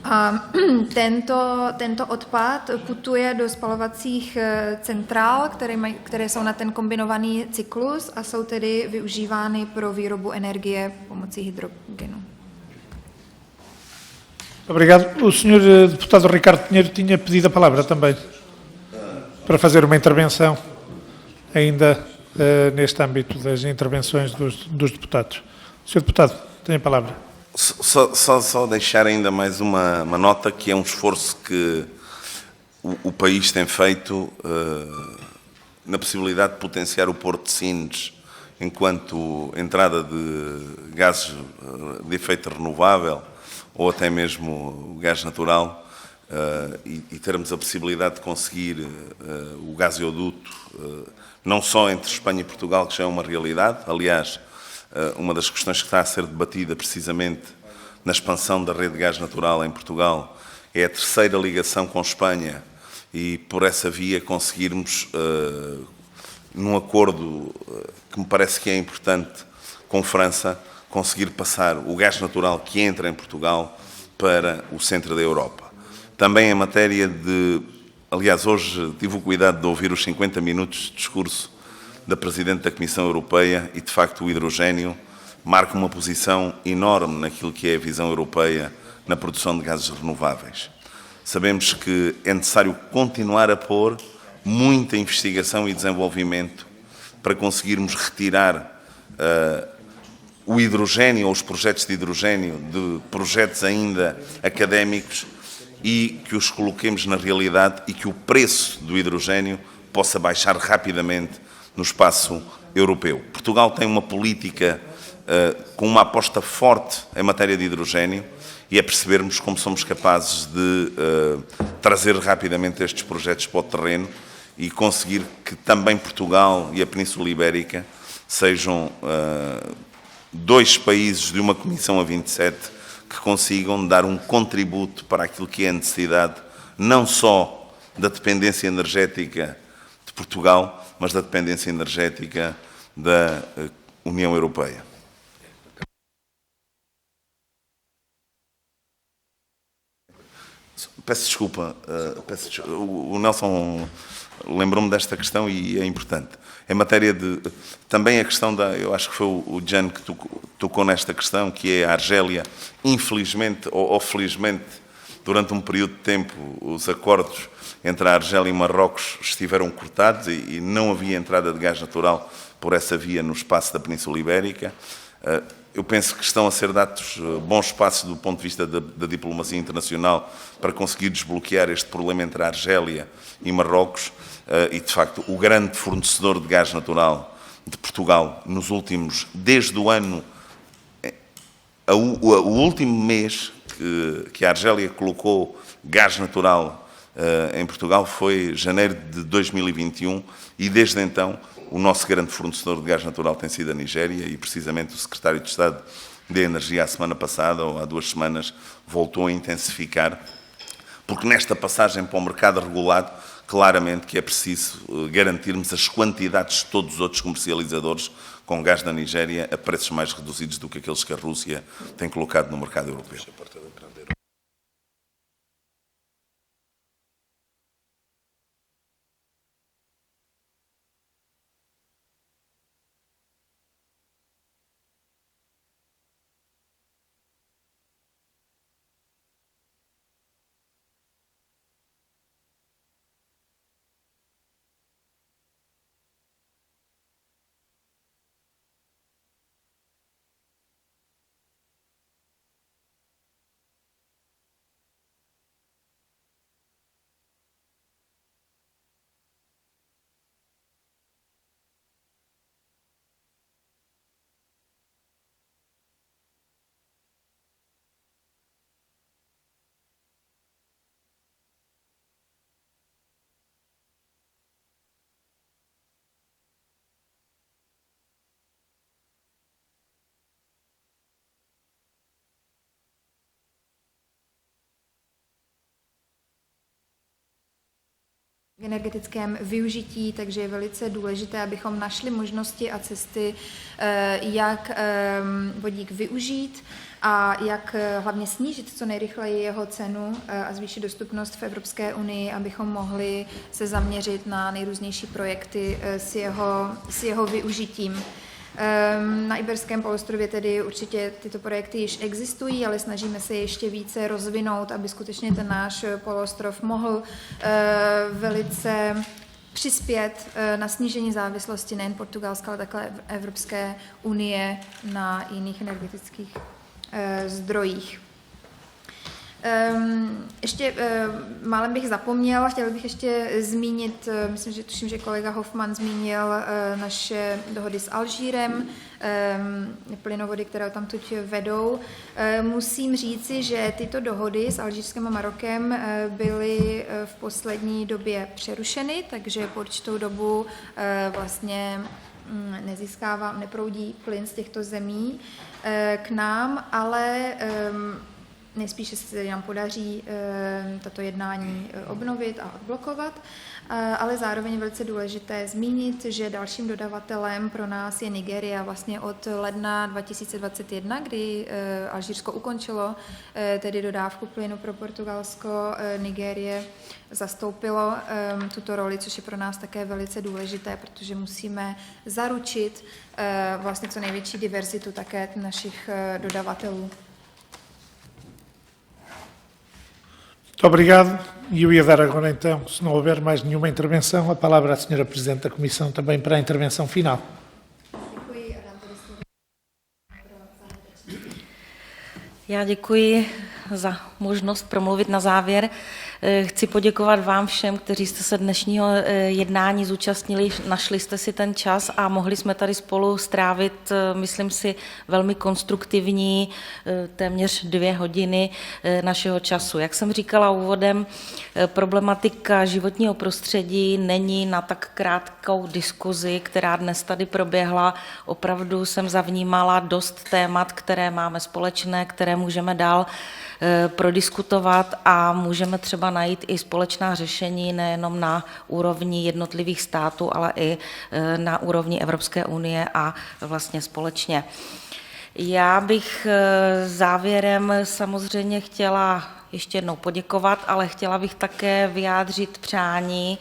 [SPEAKER 2] A tento odpad putuje do spalovacích centrál, které jsou na ten kombinovaný cyklus a jsou tedy využívány pro výrobu energie pomocí hidrogenu.
[SPEAKER 1] Obrigado. O senhor deputado Ricardo Pinheiro tinha pedido a palavra também para fazer uma intervenção ainda neste âmbito das intervenções dos deputados. Senhor deputado, tem a palavra.
[SPEAKER 10] Só deixar ainda mais uma nota, que é um esforço que o país tem feito na possibilidade de potenciar o Porto de Sines enquanto entrada de gases de efeito renovável ou até mesmo o gás natural, e termos a possibilidade de conseguir o gasoduto não só entre Espanha e Portugal, que já é uma realidade. Aliás, uma das questões que está a ser debatida precisamente na expansão da rede de gás natural em Portugal é a terceira ligação com Espanha, e por essa via conseguirmos, num acordo que me parece que é importante com França, conseguir passar o gás natural que entra em Portugal para o centro da Europa. Também em matéria de... Aliás, hoje tive o cuidado de ouvir os 50 minutos de discurso da Presidente da Comissão Europeia e, de facto, o hidrogénio marca uma posição enorme naquilo que é a visão europeia na produção de gases renováveis. Sabemos que é necessário continuar a pôr muita investigação e desenvolvimento para conseguirmos retirar o hidrogénio ou os projetos de hidrogénio de projetos ainda académicos e que os coloquemos na realidade e que o preço do hidrogénio possa baixar rapidamente no espaço europeu. Portugal tem uma política com uma aposta forte em matéria de hidrogénio, e é percebermos como somos capazes de trazer rapidamente estes projetos para o terreno e conseguir que também Portugal e a Península Ibérica sejam dois países de uma Comissão a 27 que consigam dar um contributo para aquilo que é a necessidade, não só da dependência energética de Portugal, mas da dependência energética da União Europeia. Peço desculpa, o Nelson lembrou-me desta questão e é importante. Em matéria de... Também a questão da... Eu acho que foi o Jan que tocou nesta questão, que é a Argélia. Infelizmente, ou felizmente, durante um período de tempo, os acordos entre a Argélia e Marrocos estiveram cortados e não havia entrada de gás natural por essa via no espaço da Península Ibérica. Eu penso que estão a ser dados bons passos do ponto de vista da diplomacia internacional para conseguir desbloquear este problema entre a Argélia e Marrocos, e, de facto, o grande fornecedor de gás natural de Portugal nos últimos... Desde o ano... O último mês que a Argélia colocou gás natural em Portugal foi janeiro de 2021, e desde então o nosso grande fornecedor de gás natural tem sido a Nigéria, e precisamente o Secretário de Estado da Energia, a semana passada, ou há 2 semanas, voltou a intensificar, porque nesta passagem para o mercado regulado, claramente que é preciso garantirmos as quantidades de todos os outros comercializadores com gás da Nigéria a preços mais reduzidos do que aqueles que a Rússia tem colocado no mercado europeu.
[SPEAKER 2] energetickém využití, takže je velice důležité, abychom našli možnosti a cesty, jak vodík využít a jak hlavně snížit co nejrychleji jeho cenu a zvýšit dostupnost v Evropské unii, abychom mohli se zaměřit na nejrůznější projekty s jeho využitím. Na Iberském poloostrově tedy určitě tyto projekty již existují, ale snažíme se ještě více rozvinout, aby skutečně ten náš poloostrov mohl velice přispět na snížení závislosti nejen Portugalska, ale také Evropské unie na jiných energetických zdrojích. Ještě málem bych zapomněla, chtěla bych ještě zmínit, myslím, že tuším, že kolega Hoffman zmínil naše dohody s Alžírem, plynovody, které tam tuď vedou. Musím říci, že tyto dohody s Alžírskem a Marokem byly v poslední době přerušeny, takže po určitou dobu vlastně neproudí plyn z těchto zemí k nám, ale nejspíše se nám podaří tato jednání obnovit a odblokovat, ale zároveň je velice důležité zmínit, že dalším dodavatelem pro nás je Nigérie vlastně od ledna 2021, kdy Alžírsko ukončilo tedy dodávku plynu pro Portugalsko. Nigérie zastoupilo tuto roli, což je pro nás také velice důležité, protože musíme zaručit vlastně co největší diverzitu také našich dodavatelů.
[SPEAKER 1] Muito obrigado. E eu ia dar agora então, se não houver mais nenhuma intervenção, a palavra à Sra. Presidente da Comissão também para a intervenção final.
[SPEAKER 3] Já děkuji za možnost promluvit na závěr. Chci poděkovat vám všem, kteří jste se dnešního jednání zúčastnili, našli jste si ten čas a mohli jsme tady spolu strávit, myslím si, velmi konstruktivní téměř 2 hodiny našeho času. Jak jsem říkala úvodem, problematika životního prostředí není na tak krátkou diskuzi, která dnes tady proběhla. Opravdu jsem zavnímala dost témat, které máme společné, které můžeme dál prodiskutovat a můžeme třeba najít i společná řešení nejenom na úrovni jednotlivých států, ale i na úrovni Evropské unie a vlastně společně. Já bych závěrem samozřejmě chtěla ještě jednou poděkovat, ale chtěla bych také vyjádřit přání,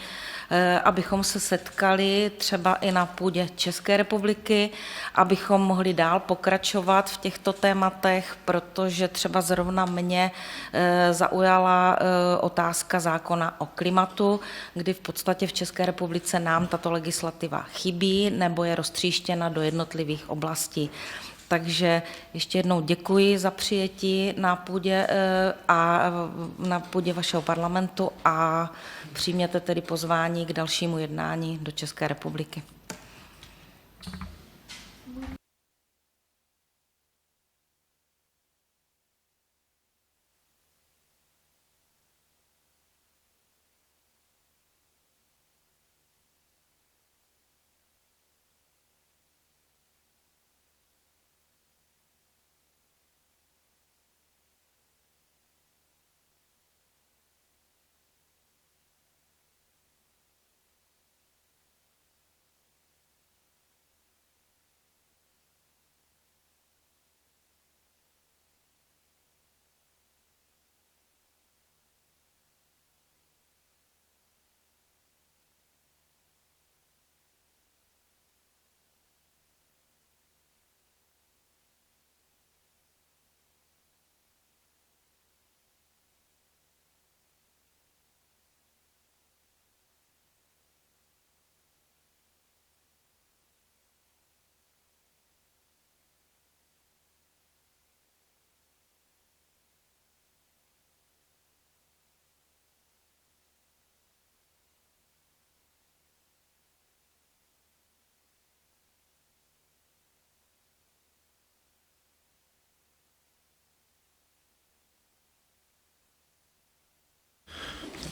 [SPEAKER 3] abychom se setkali třeba i na půdě České republiky, abychom mohli dál pokračovat v těchto tématech, protože třeba zrovna mě zaujala otázka zákona o klimatu, kdy v podstatě v České republice nám tato legislativa chybí nebo je roztříštěna do jednotlivých oblastí. Takže ještě jednou děkuji za přijetí na půdě vašeho parlamentu a přijměte tedy pozvání k dalšímu jednání do České republiky.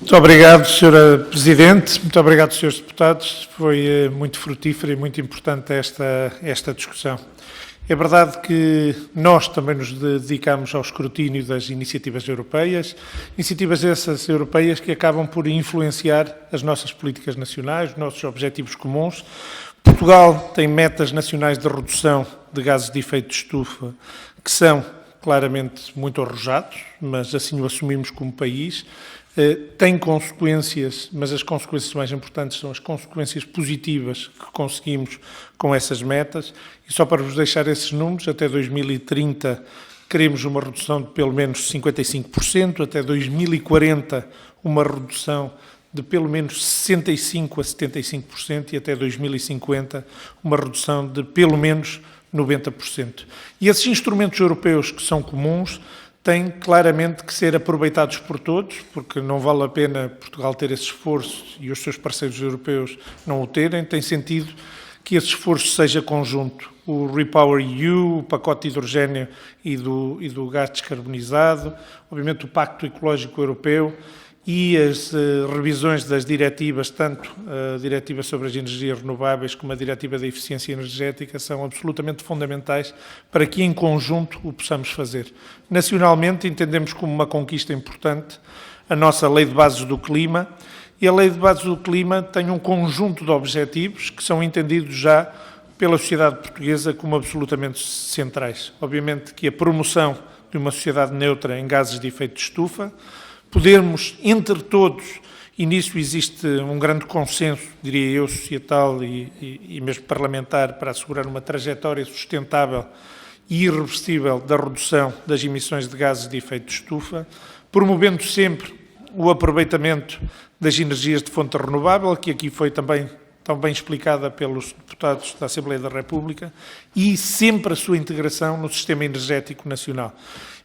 [SPEAKER 1] Muito obrigado, Sra. Presidente. Muito obrigado, Srs. Deputados. Foi muito frutífera e muito importante esta discussão. É verdade que nós também nos dedicamos ao escrutínio das iniciativas europeias essas europeias que acabam por influenciar as nossas políticas nacionais, os nossos objetivos comuns. Portugal tem metas nacionais de redução de gases de efeito de estufa que são claramente muito arrojados, mas assim o assumimos como país. Tem consequências, mas as consequências mais importantes são as consequências positivas que conseguimos com essas metas. E só para vos deixar esses números, até 2030 queremos uma redução de pelo menos 55%, até 2040 uma redução de pelo menos 65% a 75% e até 2050 uma redução de pelo menos 90%. E esses instrumentos europeus que são comuns têm claramente que ser aproveitados por todos, porque não vale a pena Portugal ter esse esforço e os seus parceiros europeus não o terem. Tem sentido que esse esforço seja conjunto. O REPowerEU, o pacote de hidrogênio e do gás descarbonizado, obviamente o Pacto Ecológico Europeu e as revisões das diretivas, tanto a diretiva sobre as energias renováveis como a diretiva da eficiência energética, são absolutamente fundamentais para que em conjunto o possamos fazer. Nacionalmente entendemos como uma conquista importante a nossa Lei de Bases do Clima, e a Lei de Bases do Clima tem um conjunto de objetivos que são entendidos já pela sociedade portuguesa como absolutamente centrais. Obviamente que a promoção de uma sociedade neutra em gases de efeito de estufa, podermos, entre todos, e nisso existe um grande consenso, diria eu, societal e mesmo parlamentar, para assegurar uma trajetória sustentável e irreversível da redução das emissões de gases de efeito de estufa, promovendo sempre o aproveitamento das energias de fonte renovável, que aqui foi também tão bem explicada pelos deputados da Assembleia da República, e sempre a sua integração no sistema energético nacional.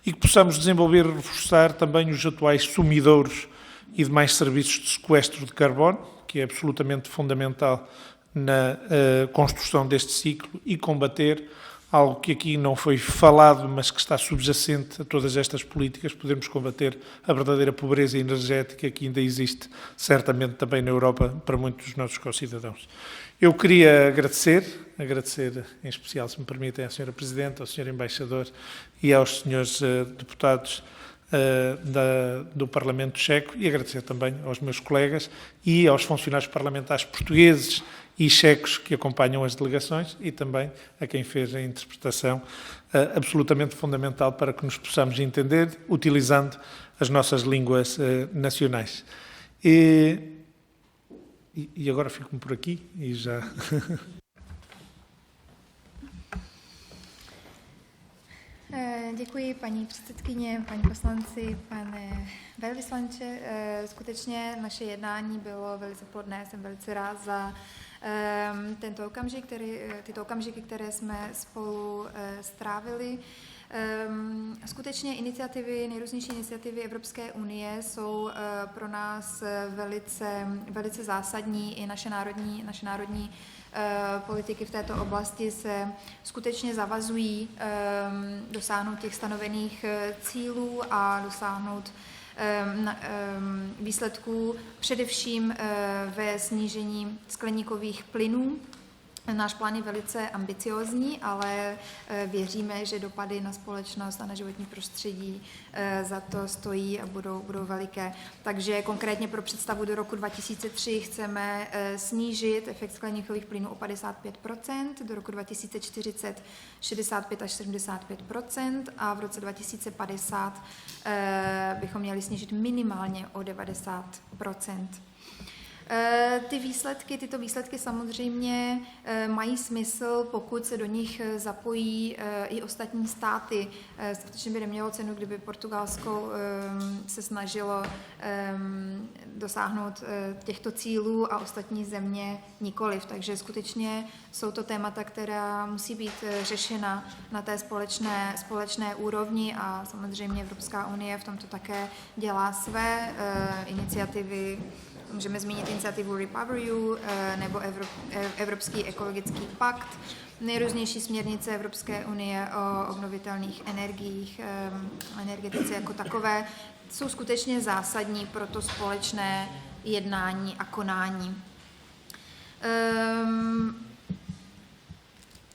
[SPEAKER 1] E que possamos desenvolver e reforçar também os atuais sumidouros e demais serviços de sequestro de carbono, que é absolutamente fundamental na construção deste ciclo, e combater algo que aqui não foi falado, mas que está subjacente a todas estas políticas, podemos combater a verdadeira pobreza energética que ainda existe, certamente também na Europa, para muitos dos nossos concidadãos. Eu queria agradecer em especial, se me permitem, à Sra. Presidente, ao Sr. Embaixador e aos Srs. Deputados do Parlamento Checo, e agradecer também aos meus colegas e aos funcionários parlamentares portugueses e checos que acompanham as delegações, e também a quem fez a interpretação absolutamente fundamental para que nos possamos entender, utilizando as nossas línguas nacionais. E agora fico-me por aqui e já...
[SPEAKER 2] Děkuji paní předsedkyně, paní poslanci, pane velvyslanče. Skutečně naše jednání bylo velice plodné, jsem velice rád za tyto okamžiky, které jsme spolu strávili. Skutečně nejrůznější iniciativy Evropské unie jsou pro nás velice zásadní. I naše národní politiky v této oblasti se skutečně zavazují dosáhnout těch stanovených cílů a dosáhnout výsledků především ve snížení skleníkových plynů. Náš plán je velice ambiciózní, ale věříme, že dopady na společnost a na životní prostředí za to stojí a budou veliké. Takže konkrétně pro představu do roku 2003 chceme snížit efekt skleníkových plynů o 55%, do roku 2040 65 až 75% a v roce 2050 bychom měli snížit minimálně o 90%. Tyto výsledky samozřejmě mají smysl, pokud se do nich zapojí i ostatní státy. Skutečně by nemělo cenu, kdyby Portugalsko se snažilo dosáhnout těchto cílů a ostatní země nikoliv. Takže skutečně jsou to témata, která musí být řešena na té společné úrovni a samozřejmě Evropská unie v tomto také dělá své iniciativy. Můžeme zmínit iniciativu REPowerEU nebo Evropský ekologický pakt, nejrůznější směrnice Evropské unie o obnovitelných energiích, energetice jako takové, jsou skutečně zásadní pro to společné jednání a konání.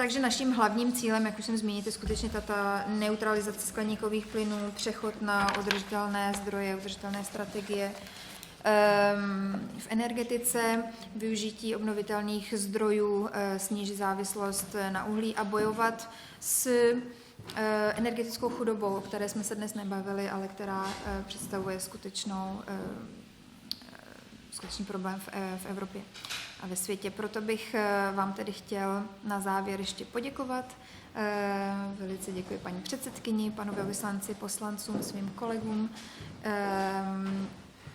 [SPEAKER 2] Takže naším hlavním cílem, jak už jsem zmínil, je skutečně tato neutralizace skleníkových plynů, přechod na udržitelné zdroje, udržitelné strategie. V energetice využití obnovitelných zdrojů, snížit závislost na uhlí a bojovat s energetickou chudobou, o které jsme se dnes nebavili, ale která představuje skutečný problém v Evropě a ve světě. Proto bych vám tedy chtěl na závěr ještě poděkovat. Velice děkuji paní předsedkyni, panu velvyslanci, poslancům, svým kolegům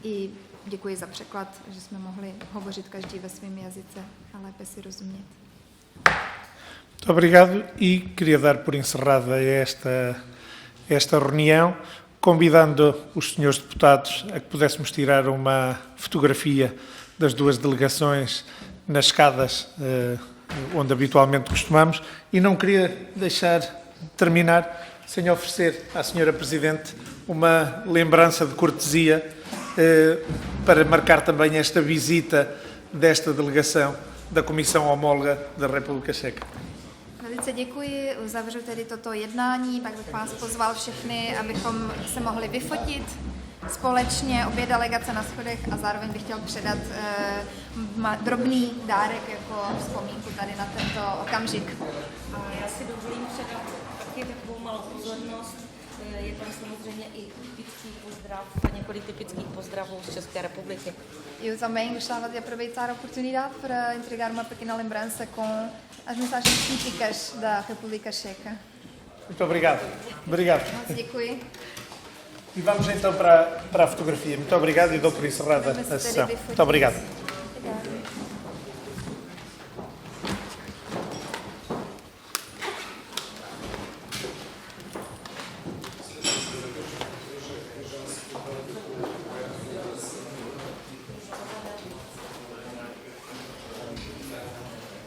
[SPEAKER 2] i děkuji za překlad, že jsme mohli hovořit každý ve svém jazyce a lépe si rozumět.
[SPEAKER 1] Muito obrigado e queria dar por encerrada esta reunião, convidando os senhores deputados a que pudéssemos tirar uma fotografia das duas delegações nas escadas onde habitualmente costumamos e não queria deixar terminar sem oferecer à senhora Presidente uma lembrança de cortesia para marcar também esta visita desta delegação da Comissão Homóloga da República Checa.
[SPEAKER 2] Velice děkuji, uzavřu tedy toto jednání, pak bych vás pozval všechny, abychom se mohli vyfotit společně, obě delegace na schodech a zároveň bych chtěl předat drobný dárek jako vzpomínku tady na tento okamžik.
[SPEAKER 3] Já si dovolím předat taky takovou malou pozornost. Je tam samozřejmě i typický pozdrav a několik typických pozdravů z České republiky.
[SPEAKER 2] Eu também gostava de aproveitar a oportunidade para entregar uma pequena lembrança com as mensagens típicas da República Checa.
[SPEAKER 1] Muito obrigado. Obrigado.
[SPEAKER 2] Moc děkuji.
[SPEAKER 1] E vamos então para a fotografia. Muito obrigado e dou por encerrada a sessão. Muito obrigado.
[SPEAKER 2] Obrigada.